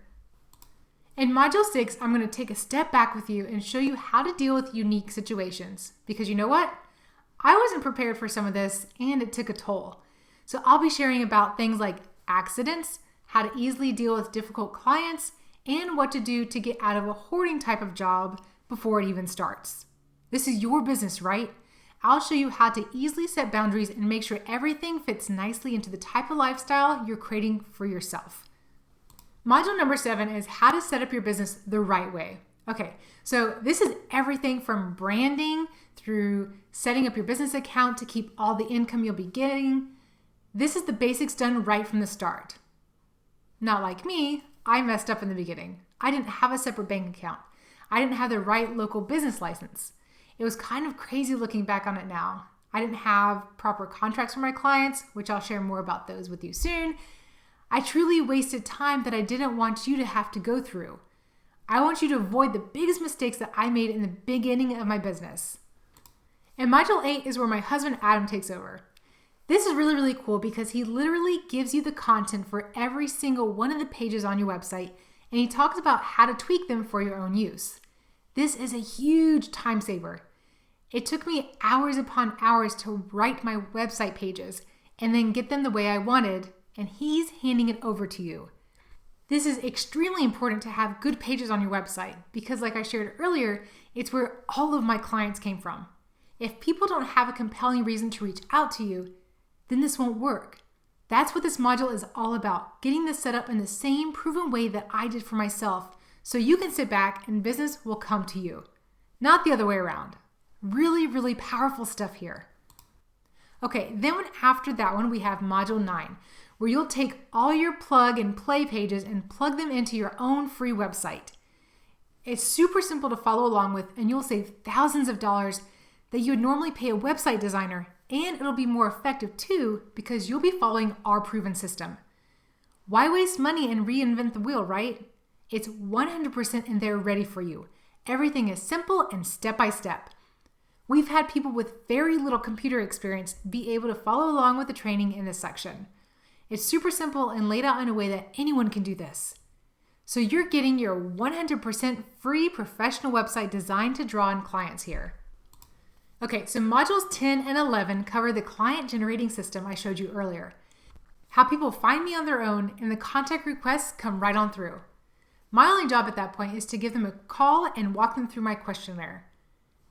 In module 6, I'm going to take a step back with you and show you how to deal with unique situations. Because you know what? I wasn't prepared for some of this, and it took a toll. So I'll be sharing about things like accidents, how to easily deal with difficult clients, and what to do to get out of a hoarding type of job before it even starts. This is your business, right? I'll show you how to easily set boundaries and make sure everything fits nicely into the type of lifestyle you're creating for yourself. Module number 7 is how to set up your business the right way. Okay, so this is everything from branding through setting up your business account to keep all the income you'll be getting. This is the basics done right from the start. Not like me, I messed up in the beginning. I didn't have a separate bank account. I didn't have the right local business license. It was kind of crazy looking back on it now. I didn't have proper contracts for my clients, which I'll share more about those with you soon. I truly wasted time that I didn't want you to have to go through. I want you to avoid the biggest mistakes that I made in the beginning of my business. And Module 8 is where my husband Adam takes over. This is really, really cool because he literally gives you the content for every single one of the pages on your website, and he talks about how to tweak them for your own use. This is a huge time saver. It took me hours upon hours to write my website pages and then get them the way I wanted, and he's handing it over to you. This is extremely important to have good pages on your website because, like I shared earlier, it's where all of my clients came from. If people don't have a compelling reason to reach out to you, then this won't work. That's what this module is all about, getting this set up in the same proven way that I did for myself so you can sit back and business will come to you, not the other way around. Really, really powerful stuff here. Okay, then after that one, we have Module 9, where you'll take all your plug and play pages and plug them into your own free website. It's super simple to follow along with, and you'll save thousands of dollars that you would normally pay a website designer, and it'll be more effective too because you'll be following our proven system. Why waste money and reinvent the wheel, right? It's 100% in there ready for you. Everything is simple and step by step. We've had people with very little computer experience be able to follow along with the training in this section. It's super simple and laid out in a way that anyone can do this. So you're getting your 100% free professional website designed to draw in clients here. Okay, so modules 10 and 11 cover the client generating system I showed you earlier. How people find me on their own and the contact requests come right on through. My only job at that point is to give them a call and walk them through my questionnaire.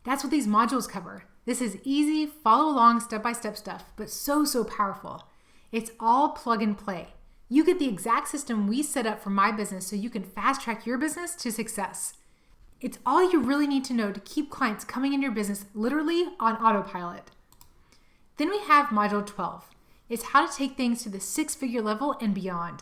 That's what these modules cover. This is easy, follow along step-by-step stuff, but so powerful. It's all plug and play. You get the exact system we set up for my business so you can fast track your business to success. It's all you really need to know to keep clients coming in your business literally on autopilot. Then we have Module 12. It's how to take things to the 6-figure level and beyond.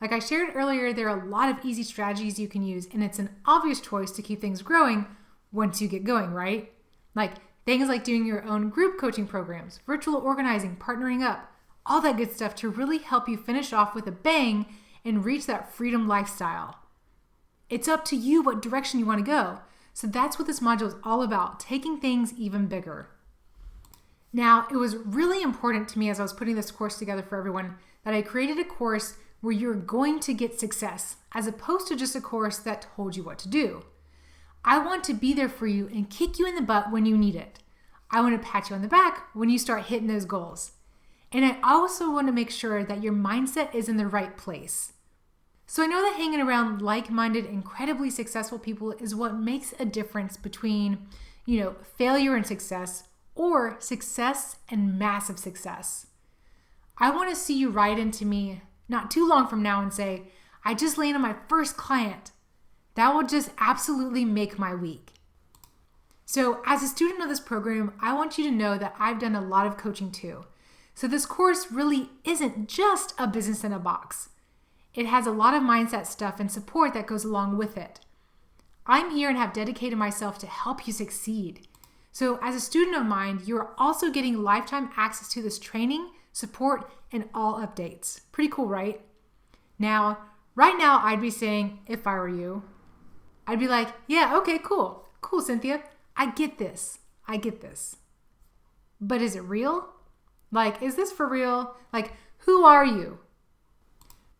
Like I shared earlier, there are a lot of easy strategies you can use, and it's an obvious choice to keep things growing once you get going, right? Like things like doing your own group coaching programs, virtual organizing, partnering up, all that good stuff to really help you finish off with a bang and reach that freedom lifestyle. It's up to you what direction you want to go. So that's what this module is all about, taking things even bigger. Now, it was really important to me as I was putting this course together for everyone that I created a course where you're going to get success, as opposed to just a course that told you what to do. I want to be there for you and kick you in the butt when you need it. I want to pat you on the back when you start hitting those goals. And I also want to make sure that your mindset is in the right place. So I know that hanging around like-minded, incredibly successful people is what makes a difference between, failure and success, or success and massive success. I want to see you write into me not too long from now and say, I just landed my first client. That will just absolutely make my week. So as a student of this program, I want you to know that I've done a lot of coaching too. So this course really isn't just a business in a box. It has a lot of mindset stuff and support that goes along with it. I'm here and have dedicated myself to help you succeed. So as a student of mine, you're also getting lifetime access to this training, support, and all updates. Pretty cool, right? Now, right now, I'd be saying, if I were you, I'd be like, yeah, okay, cool. Cool, Cynthia. I get this. But is it real? Like, is this for real? Like, who are you?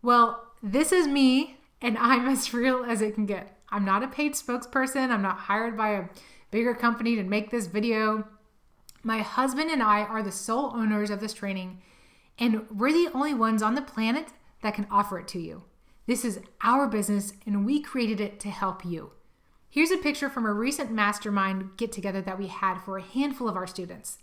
Well, this is me, and I'm as real as it can get. I'm not a paid spokesperson. I'm not hired by a bigger company to make this video. My husband and I are the sole owners of this training, and we're the only ones on the planet that can offer it to you. This is our business, and we created it to help you. Here's a picture from a recent mastermind get-together that we had for a handful of our students.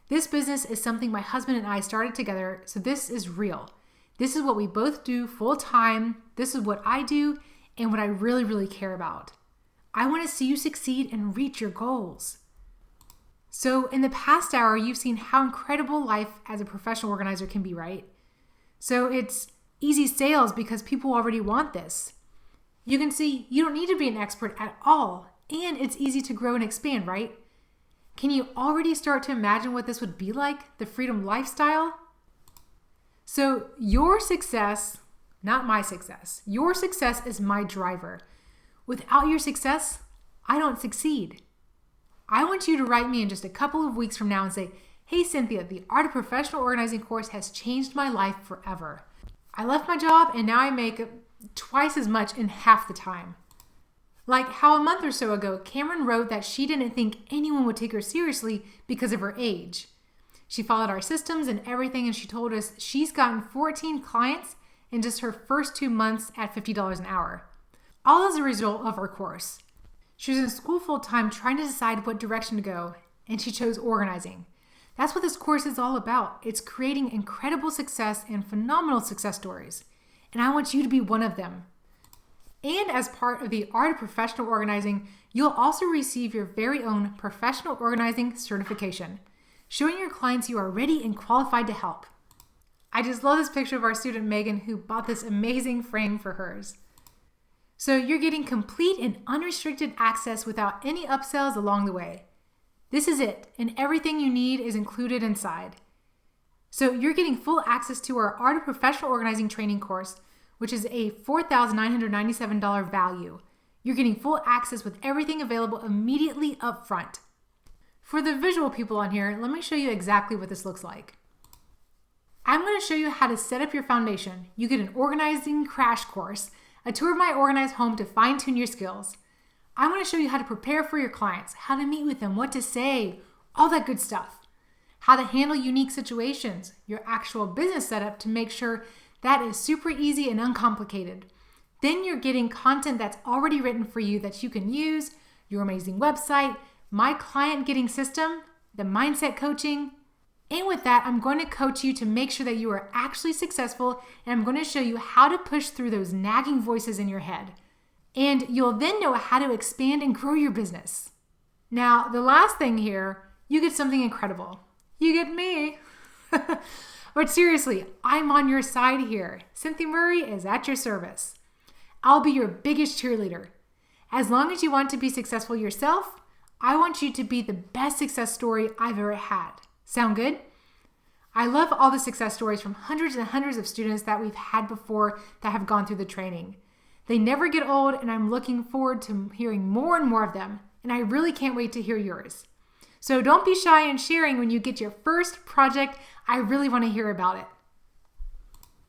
This business is something my husband and I started together, so this is real. This is what we both do full-time. This is what I do and what I really, really care about. I want to see you succeed and reach your goals. So in the past hour, you've seen how incredible life as a professional organizer can be, right? So it's easy sales because people already want this. You can see you don't need to be an expert at all, and it's easy to grow and expand, right? Can you already start to imagine what this would be like, the freedom lifestyle? So your success, not my success, your success is my driver. Without your success, I don't succeed. I want you to write me in just a couple of weeks from now and say, "Hey Cynthia, the Art of Professional Organizing course has changed my life forever. I left my job and now I make twice as much in half the time." Like how a month or so ago, Cameron wrote that she didn't think anyone would take her seriously because of her age. She followed our systems and everything, and she told us she's gotten 14 clients in just her first 2 months at $50 an hour. All as a result of our course. She was in school full-time trying to decide what direction to go, and she chose organizing. That's what this course is all about. It's creating incredible success and phenomenal success stories. And I want you to be one of them. And as part of the Art of Professional Organizing, you'll also receive your very own Professional Organizing certification, showing your clients you are ready and qualified to help. I just love this picture of our student Megan, who bought this amazing frame for hers. So you're getting complete and unrestricted access without any upsells along the way. This is it, and everything you need is included inside. So you're getting full access to our Art of Professional Organizing training course, which is a $4,997 value. You're getting full access with everything available immediately up front. For the visual people on here, let me show you exactly what this looks like. I'm going to show you how to set up your foundation. You get an organizing crash course, a tour of my organized home to fine-tune your skills. I'm going to show you how to prepare for your clients, how to meet with them, what to say, all that good stuff. How to handle unique situations, your actual business setup to make sure that is super easy and uncomplicated. Then you're getting content that's already written for you that you can use, your amazing website, my client getting system, the mindset coaching. And with that, I'm going to coach you to make sure that you are actually successful, and I'm going to show you how to push through those nagging voices in your head. And you'll then know how to expand and grow your business. Now, the last thing here, you get something incredible. You get me. But seriously, I'm on your side here. Cynthia Murray is at your service. I'll be your biggest cheerleader. As long as you want to be successful yourself, I want you to be the best success story I've ever had. Sound good? I love all the success stories from hundreds and hundreds of students that we've had before that have gone through the training. They never get old, and I'm looking forward to hearing more and more of them, and I really can't wait to hear yours. So don't be shy in sharing when you get your first project. I really want to hear about it.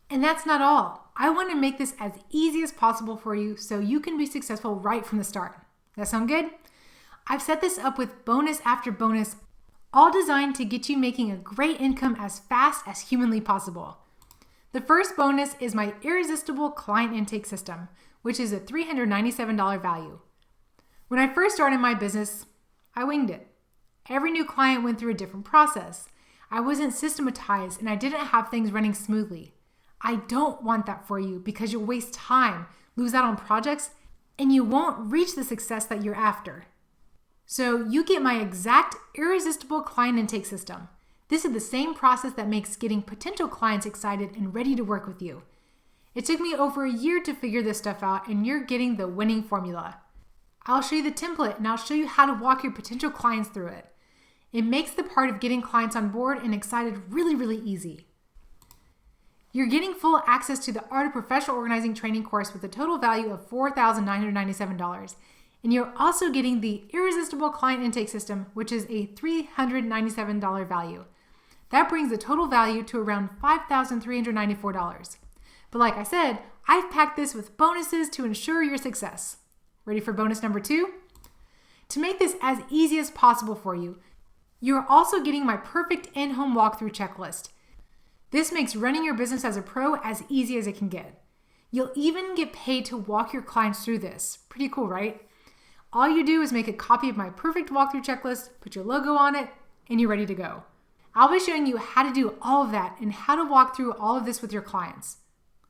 And that's not all. I want to make this as easy as possible for you so you can be successful right from the start. That sound good? I've set this up with bonus after bonus, all designed to get you making a great income as fast as humanly possible. The first bonus is my Irresistible Client Intake System, which is a $397 value. When I first started my business, I winged it. Every new client went through a different process. I wasn't systematized and I didn't have things running smoothly. I don't want that for you because you'll waste time, lose out on projects, and you won't reach the success that you're after. So you get my exact Irresistible Client Intake System. This is the same process that makes getting potential clients excited and ready to work with you. It took me over a year to figure this stuff out, and you're getting the winning formula. I'll show you the template and I'll show you how to walk your potential clients through it. It makes the part of getting clients on board and excited really, really easy. You're getting full access to the Art of Professional Organizing training course with a total value of $4,997. And you're also getting the Irresistible Client Intake System, which is a $397 value. That brings the total value to around $5,394. But like I said, I've packed this with bonuses to ensure your success. Ready for bonus number 2? To make this as easy as possible for you, you're also getting my perfect in-home walkthrough checklist. This makes running your business as a pro as easy as it can get. You'll even get paid to walk your clients through this. Pretty cool, right? All you do is make a copy of my perfect walkthrough checklist, put your logo on it, and you're ready to go. I'll be showing you how to do all of that and how to walk through all of this with your clients.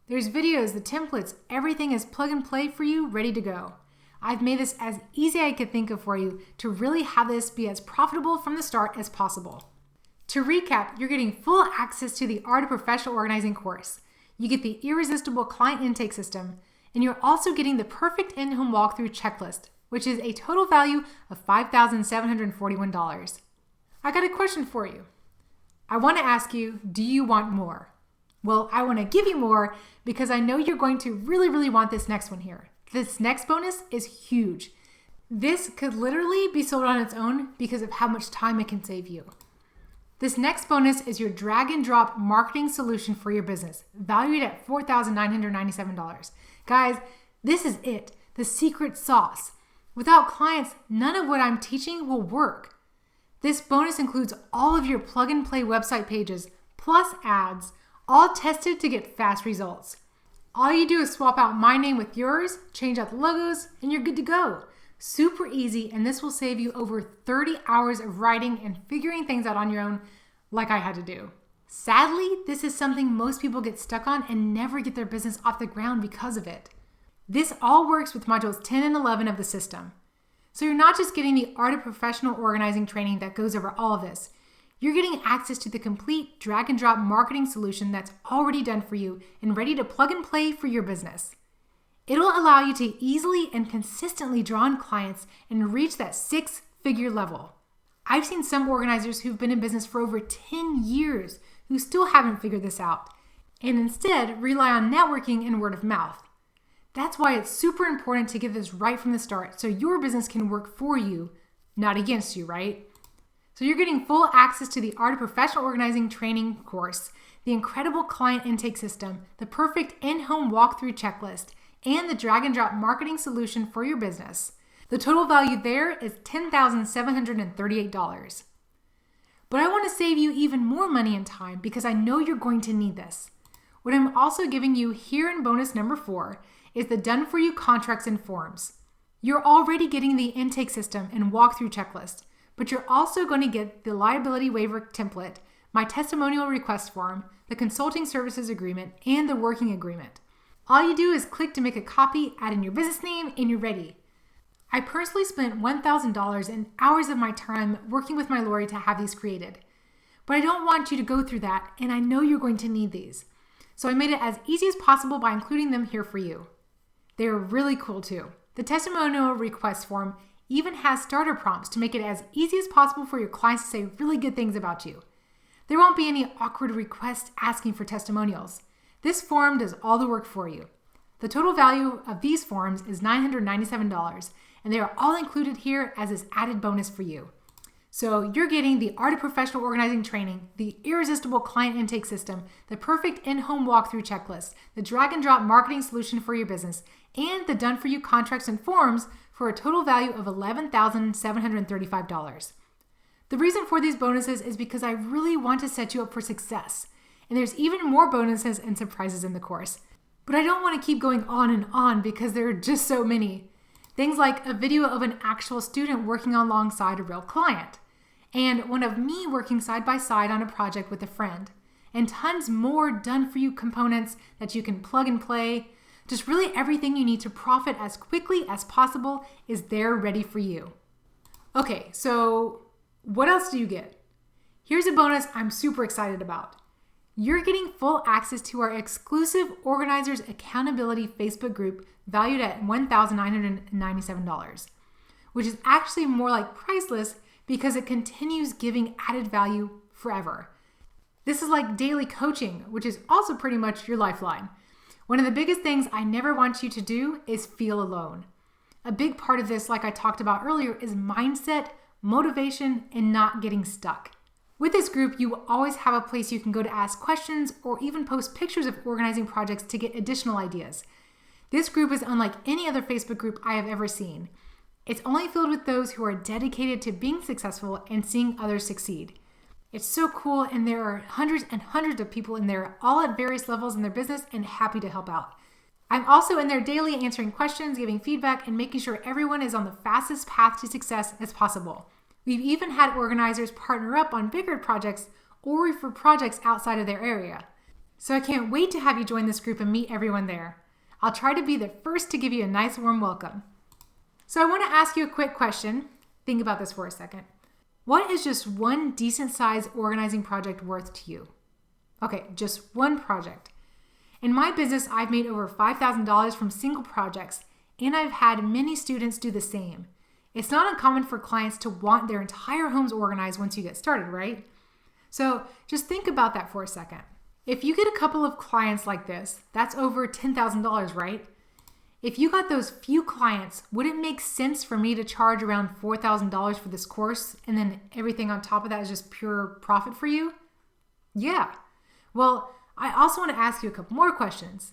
There's videos, the templates, everything is plug and play for you, ready to go. I've made this as easy as I could think of for you to really have this be as profitable from the start as possible. To recap, you're getting full access to the Art of Professional Organizing course. You get the irresistible client intake system, and you're also getting the perfect in-home walkthrough checklist, which is a total value of $5,741. I got a question for you. I want to ask you, do you want more? Well, I want to give you more because I know you're going to really want this next one here. This next bonus is huge. This could literally be sold on its own because of how much time it can save you. This next bonus is your drag and drop marketing solution for your business, valued at $4,997. Guys, this is it, the secret sauce. Without clients, none of what I'm teaching will work. This bonus includes all of your plug and play website pages, plus ads, all tested to get fast results. All you do is swap out my name with yours, change out the logos, and you're good to go. Super easy, and this will save you over 30 hours of writing and figuring things out on your own like I had to do. Sadly, this is something most people get stuck on and never get their business off the ground because of it. This all works with modules 10 and 11 of the system. So you're not just getting the Art of Professional Organizing training that goes over all of this. You're getting access to the complete drag and drop marketing solution that's already done for you and ready to plug and play for your business. It'll allow you to easily and consistently draw in clients and reach that 6-figure level. I've seen some organizers who've been in business for over 10 years who still haven't figured this out and instead rely on networking and word of mouth. That's why it's super important to get this right from the start so your business can work for you, not against you, right? So you're getting full access to the Art of Professional Organizing training course, the incredible client intake system, the perfect in-home walkthrough checklist, and the drag and drop marketing solution for your business. The total value there is $10,738. But I want to save you even more money and time because I know you're going to need this. What I'm also giving you here in bonus number 4 is the Done For You contracts and forms. You're already getting the intake system and walkthrough checklist, but you're also going to get the liability waiver template, my testimonial request form, the consulting services agreement, and the working agreement. All you do is click to make a copy, add in your business name, and you're ready. I personally spent $1,000 and hours of my time working with my lawyer to have these created. But I don't want you to go through that, and I know you're going to need these. So I made it as easy as possible by including them here for you. They are really cool too. The testimonial request form even has starter prompts to make it as easy as possible for your clients to say really good things about you. There won't be any awkward requests asking for testimonials. This form does all the work for you. The total value of these forms is $997, and they are all included here as this added bonus for you. So you're getting the Art of Professional Organizing training, the irresistible client intake system, the perfect in-home walkthrough checklist, the drag and drop marketing solution for your business, and the Done For You contracts and forms for a total value of $11,735. The reason for these bonuses is because I really want to set you up for success. And there's even more bonuses and surprises in the course. But I don't want to keep going on and on because there are just so many. Things like a video of an actual student working alongside a real client, and one of me working side by side on a project with a friend, and tons more Done For You components that you can plug and play. Just really everything you need to profit as quickly as possible is there ready for you. Okay, so what else do you get? Here's a bonus I'm super excited about. You're getting full access to our exclusive Organizers Accountability Facebook group valued at $1,997, which is actually more like priceless because it continues giving added value forever. This is like daily coaching, which is also pretty much your lifeline. One of the biggest things I never want you to do is feel alone. A big part of this, like I talked about earlier, is mindset, motivation, and not getting stuck. With this group, you will always have a place you can go to ask questions or even post pictures of organizing projects to get additional ideas. This group is unlike any other Facebook group I have ever seen. It's only filled with those who are dedicated to being successful and seeing others succeed. It's so cool, and there are hundreds and hundreds of people in there, all at various levels in their business and happy to help out. I'm also in there daily answering questions, giving feedback, and making sure everyone is on the fastest path to success as possible. We've even had organizers partner up on bigger projects or for projects outside of their area. So I can't wait to have you join this group and meet everyone there. I'll try to be the first to give you a nice warm welcome. So I want to ask you a quick question. Think about this for a second. What is just one decent sized organizing project worth to you? Okay, just one project. In my business, I've made over $5,000 from single projects, and I've had many students do the same. It's not uncommon for clients to want their entire homes organized once you get started, right? So just think about that for a second. If you get a couple of clients like this, that's over $10,000, right? If you got those few clients, would it make sense for me to charge around $4,000 for this course and then everything on top of that is just pure profit for you? Yeah. Well, I also want to ask you a couple more questions.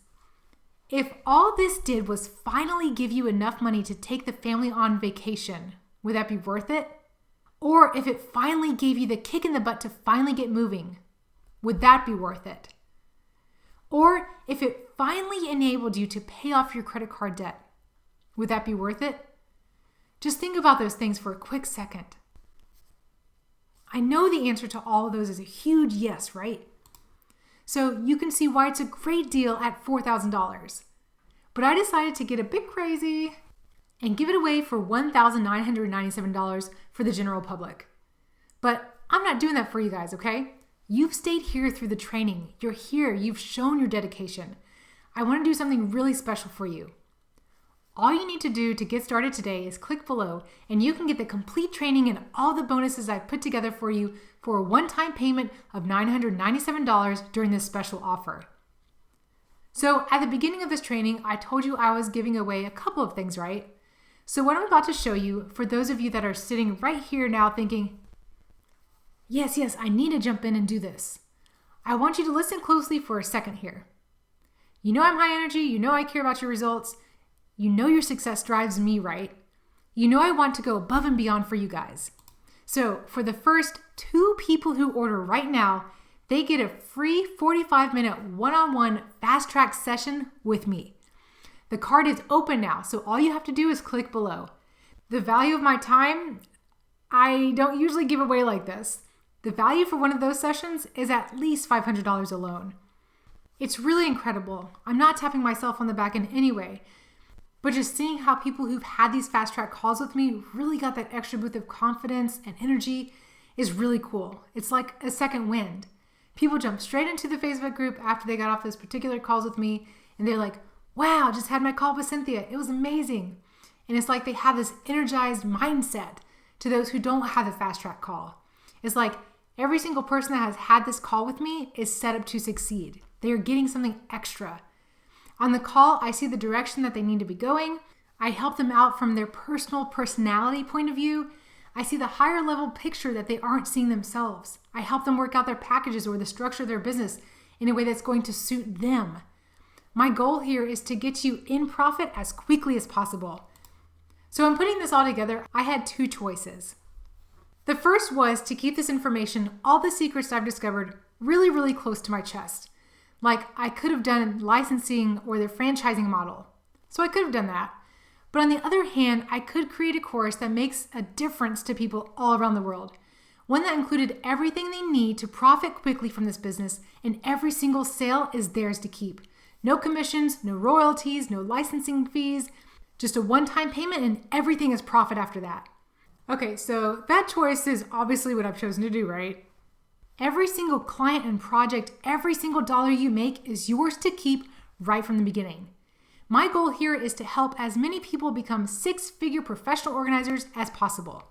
If all this did was finally give you enough money to take the family on vacation, would that be worth it? Or if it finally gave you the kick in the butt to finally get moving, would that be worth it? Or if it finally enabled you to pay off your credit card debt, would that be worth it? Just think about those things for a quick second. I know the answer to all of those is a huge yes, right? So you can see why it's a great deal at $4,000. But I decided to get a bit crazy and give it away for $1,997 for the general public. But I'm not doing that for you guys, okay? You've stayed here through the training. You're here. You've shown your dedication. I want to do something really special for you. All you need to do to get started today is click below and you can get the complete training and all the bonuses I've put together for you for a one-time payment of $997 during this special offer. So at the beginning of this training, I told you I was giving away a couple of things, right? So what I'm about to show you, for those of you that are sitting right here now thinking, yes, I need to jump in and do this. I want you to listen closely for a second here. You know I'm high energy. You know I care about your results. You know your success drives me, right? You know I want to go above and beyond for you guys. So for the first 2 people who order right now, they get a free 45-minute one-on-one fast track session with me. The card is open now, so all you have to do is click below. The value of my time, I don't usually give away like this. The value for one of those sessions is at least $500 alone. It's really incredible. I'm not tapping myself on the back in any way, but just seeing how people who've had these fast track calls with me really got that extra boost of confidence and energy is really cool. It's like a second wind. People jump straight into the Facebook group after they got off those particular calls with me and they're like, wow, I just had my call with Cynthia. It was amazing. And it's like they have this energized mindset to those who don't have a fast track call. It's like every single person that has had this call with me is set up to succeed. They are getting something extra. On the call, I see the direction that they need to be going. I help them out from their personal personality point of view. I see the higher level picture that they aren't seeing themselves. I help them work out their packages or the structure of their business in a way that's going to suit them. My goal here is to get you in profit as quickly as possible. So in putting this all together, I had 2 choices. The first was to keep this information, all the secrets I've discovered, really, really close to my chest. Like I could have done licensing or the franchising model. So I could have done that. But on the other hand, I could create a course that makes a difference to people all around the world. One that included everything they need to profit quickly from this business, and every single sale is theirs to keep. No commissions, no royalties, no licensing fees, just a one-time payment and everything is profit after that. Okay, so that choice is obviously what I've chosen to do, right? Every single client and project, every single dollar you make is yours to keep right from the beginning. My goal here is to help as many people become 6-figure professional organizers as possible.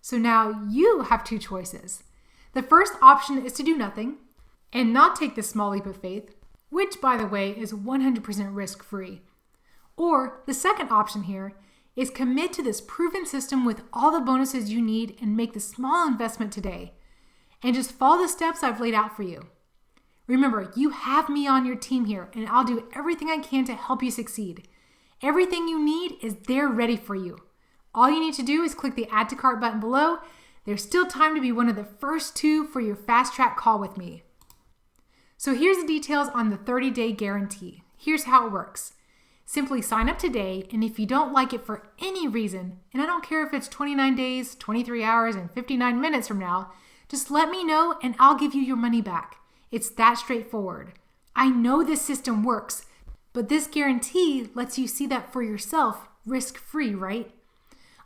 So now you have 2 choices. The first option is to do nothing and not take this small leap of faith, which by the way is 100% risk-free. Or the second option here is commit to this proven system with all the bonuses you need and make the small investment today. And just follow the steps I've laid out for you. Remember, you have me on your team here, and I'll do everything I can to help you succeed. Everything you need is there ready for you. All you need to do is click the Add to Cart button below. There's still time to be one of the first 2 for your fast track call with me. So here's the details on the 30-day guarantee. Here's how it works. Simply sign up today, and if you don't like it for any reason, and I don't care if it's 29 days, 23 hours, and 59 minutes from now, just let me know and I'll give you your money back. It's that straightforward. I know this system works, but this guarantee lets you see that for yourself, risk-free, right?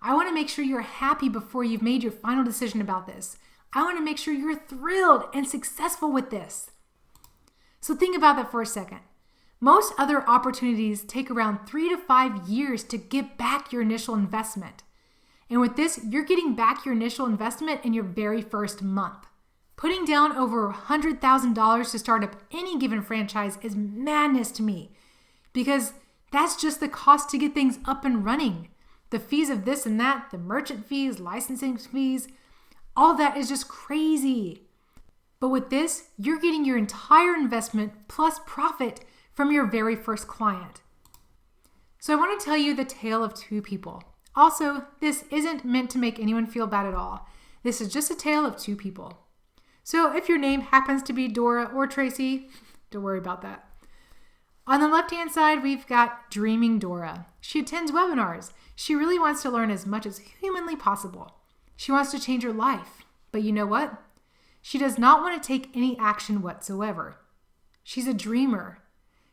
I want to make sure you're happy before you've made your final decision about this. I want to make sure you're thrilled and successful with this. So think about that for a second. Most other opportunities take around 3 to 5 years to get back your initial investment. And with this, you're getting back your initial investment in your very first month. Putting down over $100,000 to start up any given franchise is madness to me, because that's just the cost to get things up and running. The fees of this and that, the merchant fees, licensing fees, all that is just crazy. But with this, you're getting your entire investment plus profit from your very first client. So I want to tell you the tale of two people. Also, this isn't meant to make anyone feel bad at all. This is just a tale of two people. So if your name happens to be Dora or Tracy, don't worry about that. On the left-hand side, we've got Dreaming Dora. She attends webinars. She really wants to learn as much as humanly possible. She wants to change her life. But you know what? She does not want to take any action whatsoever. She's a dreamer.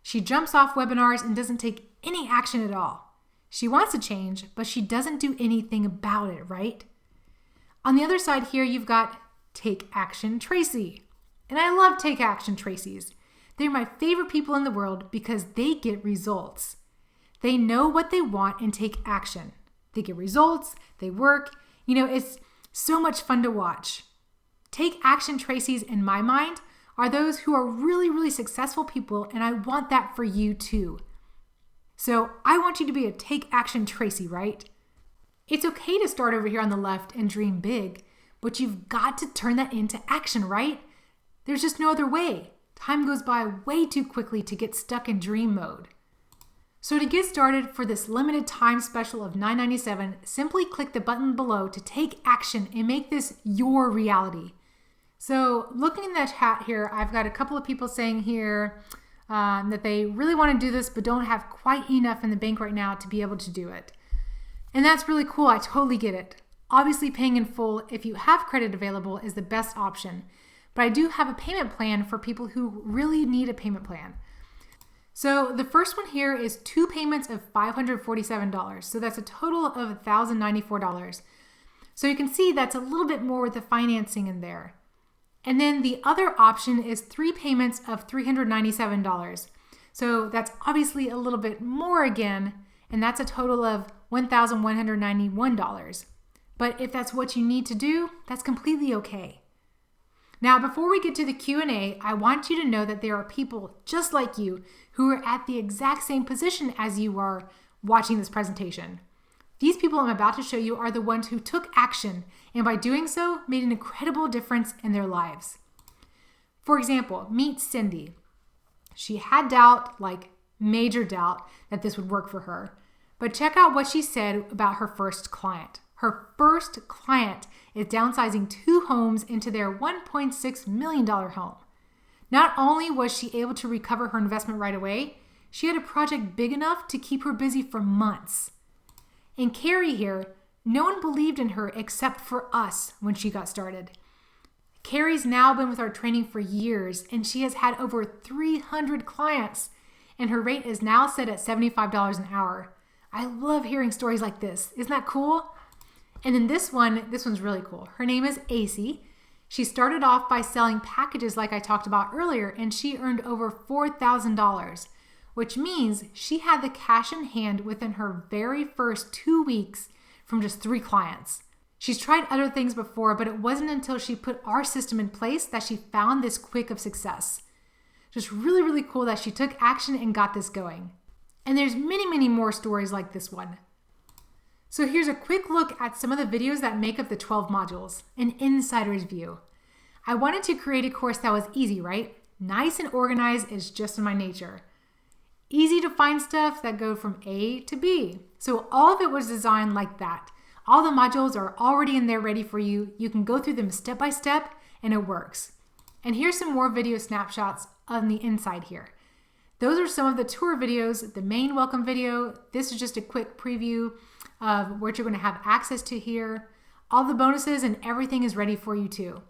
She jumps off webinars and doesn't take any action at all. She wants to change, but she doesn't do anything about it, right? On the other side here, you've got Take Action Tracy. And I love Take Action Tracy's. They're my favorite people in the world because they get results. They know what they want and take action. They get results, they work. It's so much fun to watch. Take Action Tracy's, in my mind, are those who are really, really successful people, and I want that for you too. So I want you to be a Take Action Tracy, right? It's okay to start over here on the left and dream big, but you've got to turn that into action, right? There's just no other way. Time goes by way too quickly to get stuck in dream mode. So to get started for this limited time special of $9.97, simply click the button below to take action and make this your reality. So looking in the chat here, I've got a couple of people saying here that they really want to do this but don't have quite enough in the bank right now to be able to do it. And that's really cool. I totally get it. Obviously, paying in full, if you have credit available, is the best option. But I do have a payment plan for people who really need a payment plan. So the first one here is 2 payments of $547. So that's a total of $1,094. So you can see that's a little bit more with the financing in there. And then the other option is 3 payments of $397. So that's obviously a little bit more again, and that's a total of $1,191. But if that's what you need to do, that's completely okay. Now, before we get to the Q&A, I want you to know that there are people just like you who are at the exact same position as you are watching this presentation. These people I'm about to show you are the ones who took action, and by doing so, made an incredible difference in their lives. For example, meet Cindy. She had doubt, like major doubt, that this would work for her. But check out what she said about her first client. Her first client is downsizing 2 homes into their $1.6 million home. Not only was she able to recover her investment right away, she had a project big enough to keep her busy for months. And Carrie here, no one believed in her except for us when she got started. Carrie's now been with our training for years, and she has had over 300 clients, and her rate is now set at $75 an hour. I love hearing stories like this. Isn't that cool? And then this one's really cool. Her name is AC. She started off by selling packages like I talked about earlier, and she earned over $4,000, which means she had the cash in hand within her very first 2 weeks from just 3 clients. She's tried other things before, but it wasn't until she put our system in place that she found this quick of success. Just really, really cool that she took action and got this going. And there's many, many more stories like this one. So here's a quick look at some of the videos that make up the 12 modules, an insider's view. I wanted to create a course that was easy, right? Nice and organized is just in my nature. Easy to find stuff that go from A to B. So all of it was designed like that. All the modules are already in there ready for you. You can go through them step by step and it works. And here's some more video snapshots on the inside here. Those are some of the tour videos, the main welcome video. This is just a quick preview of what you're going to have access to here. All the bonuses and everything is ready for you too.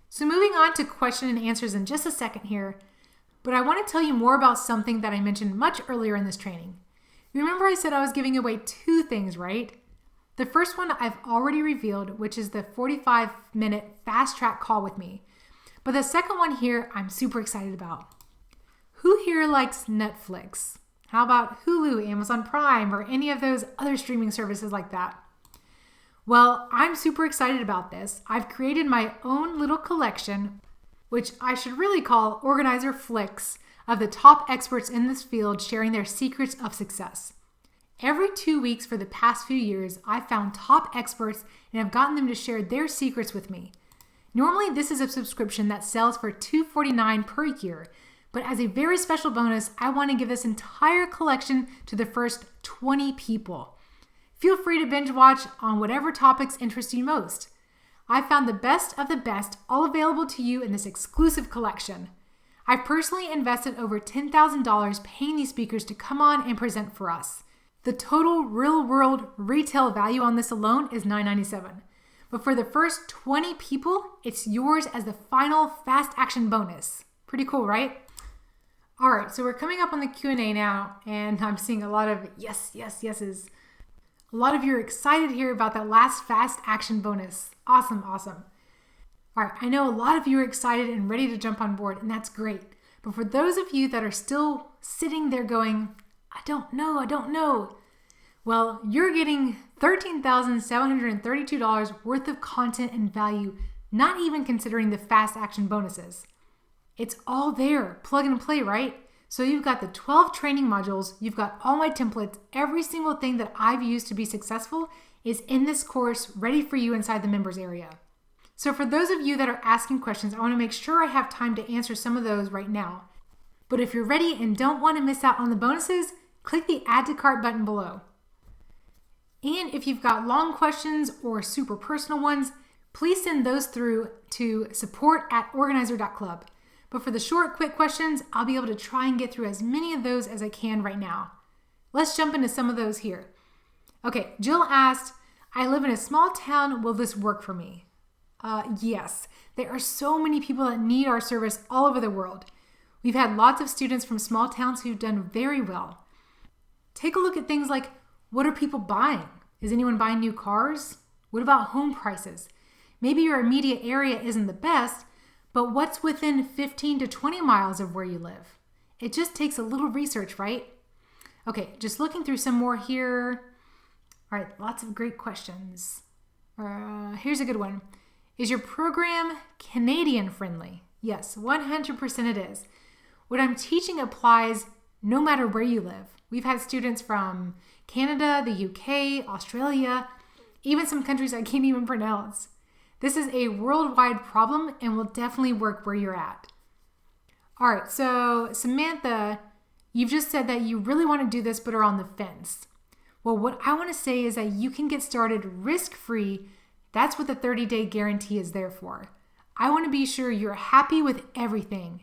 So moving on to question and answers in just a second here, but I want to tell you more about something that I mentioned much earlier in this training. Remember I said I was giving away 2 things, right? The first one I've already revealed, which is the 45-minute fast track call with me. But the second one here, I'm super excited about. Who here likes Netflix? How about Hulu, Amazon Prime, or any of those other streaming services like that? Well, I'm super excited about this. I've created my own little collection, which I should really call Organizer Flicks, of the top experts in this field sharing their secrets of success. Every 2 weeks for the past few years, I've found top experts and have gotten them to share their secrets with me. Normally, this is a subscription that sells for $249 per year, but as a very special bonus, I want to give this entire collection to the first 20 people. Feel free to binge watch on whatever topics interest you most. I found the best of the best all available to you in this exclusive collection. I've personally invested over $10,000 paying these speakers to come on and present for us. The total real-world retail value on this alone is $997. But for the first 20 people, it's yours as the final fast action bonus. Pretty cool, right? All right, so we're coming up on the Q&A now, and I'm seeing a lot of yeses. A lot of you are excited here about that last fast action bonus. Awesome. All right, I know a lot of you are excited and ready to jump on board, and that's great. But for those of you that are still sitting there going, I don't know. Well, you're getting $13,732 worth of content and value, not even considering the fast action bonuses. It's all there, plug and play, right? So you've got the 12 training modules, you've got all my templates, every single thing that I've used to be successful is in this course ready for you inside the members area. So for those of you that are asking questions, I want to make sure I have time to answer some of those right now. But if you're ready and don't want to miss out on the bonuses, click the Add to Cart button below. And if you've got long questions or super personal ones, please send those through to support@organizer.club. But for the short, quick questions, I'll be able to try and get through as many of those as I can right now. Let's jump into some of those here. Okay, Jill asked, I live in a small town. Will this work for me? Yes, there are so many people that need our service all over the world. We've had lots of students from small towns who've done very well. Take a look at things like, what are people buying? Is anyone buying new cars? What about home prices? Maybe your immediate area isn't the best, but what's within 15 to 20 miles of where you live? It just takes a little research, right? Okay, just looking through some more here. All right, lots of great questions. Here's a good one. Is your program Canadian friendly? Yes, 100% it is. What I'm teaching applies no matter where you live. We've had students from Canada, the UK, Australia, even some countries I can't even pronounce. This is a worldwide problem and will definitely work where you're at. All right, so Samantha, you've just said that you really want to do this but are on the fence. Well, what I want to say is that you can get started risk-free. That's what the 30-day guarantee is there for. I want to be sure you're happy with everything.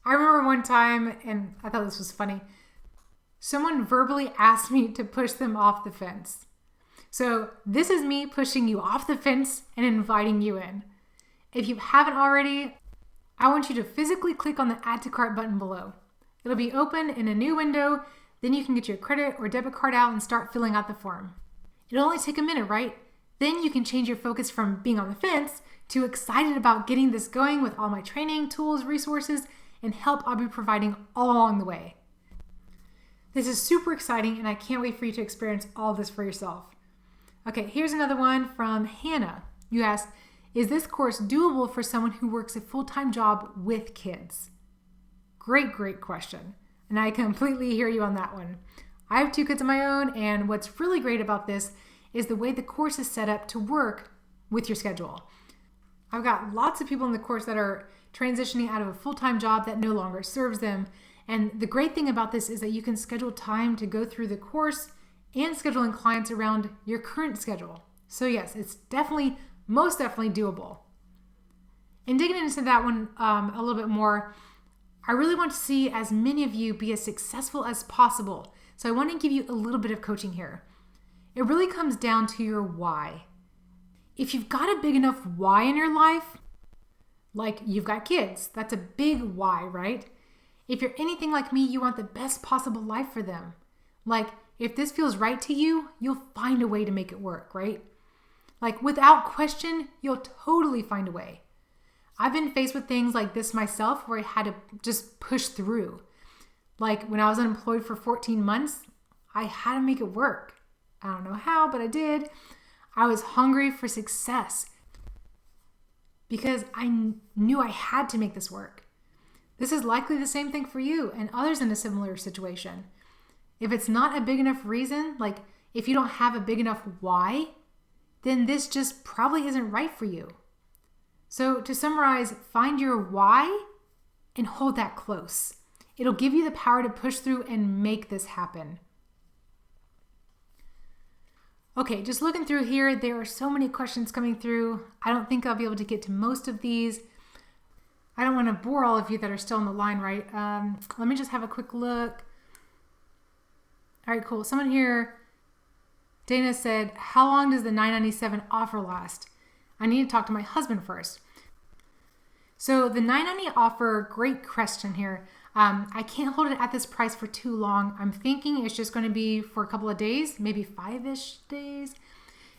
I remember one time, and I thought this was funny, someone verbally asked me to push them off the fence. So this is me pushing you off the fence and inviting you in. If you haven't already, I want you to physically click on the Add to Cart button below. It'll be open in a new window, then you can get your credit or debit card out and start filling out the form. It'll only take a minute, right? Then you can change your focus from being on the fence to excited about getting this going with all my training, tools, resources, and help I'll be providing all along the way. This is super exciting and I can't wait for you to experience all this for yourself. Okay, here's another one from Hannah. You asked, is this course doable for someone who works a full-time job with kids? Great question. And I completely hear you on that one. I have 2 kids of my own, and what's really great about this is the way the course is set up to work with your schedule. I've got lots of people in the course that are transitioning out of a full-time job that no longer serves them. And the great thing about this is that you can schedule time to go through the course and scheduling clients around your current schedule. So yes, it's most definitely doable. And digging into that one a little bit more, I really want to see as many of you be as successful as possible. So I want to give you a little bit of coaching here. It really comes down to your why. If you've got a big enough why in your life, like you've got kids, that's a big why, right? If you're anything like me, you want the best possible life for them. Like if this feels right to you, you'll find a way to make it work, right? Like without question, you'll totally find a way. I've been faced with things like this myself where I had to just push through. Like when I was unemployed for 14 months, I had to make it work. I don't know how, but I did. I was hungry for success because I knew I had to make this work. This is likely the same thing for you and others in a similar situation. If it's not a big enough reason, like if you don't have a big enough why, then this just probably isn't right for you. So to summarize, find your why and hold that close. It'll give you the power to push through and make this happen. Okay, just looking through here, there are so many questions coming through. I don't think I'll be able to get to most of these. I don't want to bore all of you that are still on the line, right? Let me just have a quick look. All right, cool. Someone here, Dana said, how long does the $9.97 offer last? I need to talk to my husband first. So the $9.90 offer, great question here. I can't hold it at this price for too long. I'm thinking it's just going to be for a couple of days, maybe 5-ish days,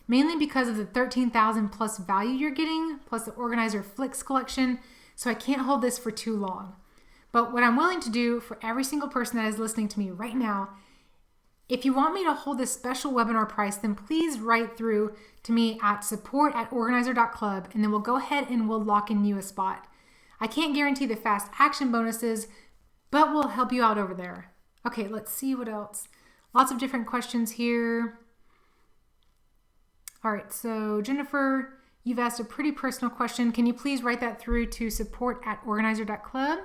mainly because of the 13,000 plus value you're getting, plus the Organizer Flicks collection. So I can't hold this for too long. But what I'm willing to do for every single person that is listening to me right now, if you want me to hold this special webinar price, then please write through to me at support@organizer.club, and then we'll go ahead and we'll lock in you a spot. I can't guarantee the fast action bonuses, but we'll help you out over there. Okay, let's see what else. Lots of different questions here. All right, so Jennifer, you've asked a pretty personal question. Can you please write that through to support@organizer.club?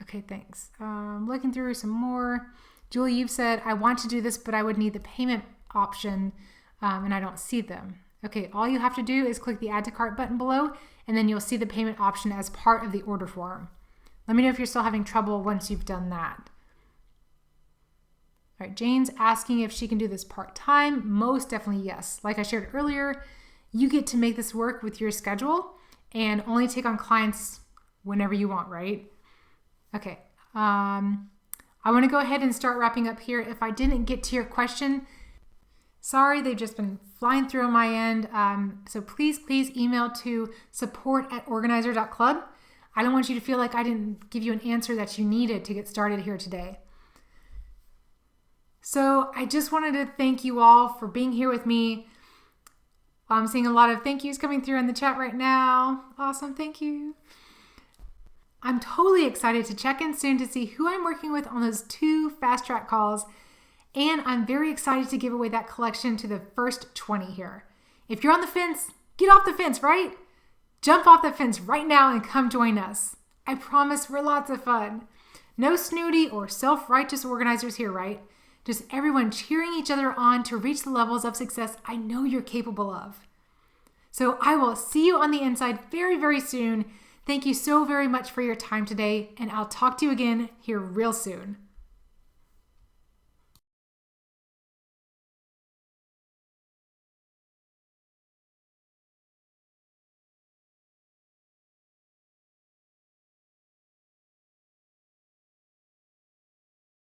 Okay, thanks. Looking through some more. Julie, you've said, I want to do this, but I would need the payment option, and I don't see them. Okay, all you have to do is click the Add to Cart button below, and then you'll see the payment option as part of the order form. Let me know if you're still having trouble once you've done that. All right, Jane's asking if she can do this part-time. Most definitely yes. Like I shared earlier, you get to make this work with your schedule and only take on clients whenever you want, right? Okay. I want to go ahead and start wrapping up here. If I didn't get to your question, sorry, they've just been flying through on my end. So please email to support@organizer.club. I don't want you to feel like I didn't give you an answer that you needed to get started here today. So I just wanted to thank you all for being here with me. I'm seeing a lot of thank yous coming through in the chat right now. Awesome, thank you. I'm totally excited to check in soon to see who I'm working with on those 2 fast track calls. And I'm very excited to give away that collection to the first 20 here. If you're on the fence, get off the fence, right? Jump off the fence right now and come join us. I promise we're lots of fun. No snooty or self-righteous organizers here, right? Just everyone cheering each other on to reach the levels of success I know you're capable of. So I will see you on the inside very, very soon. Thank you so very much for your time today, and I'll talk to you again here real soon.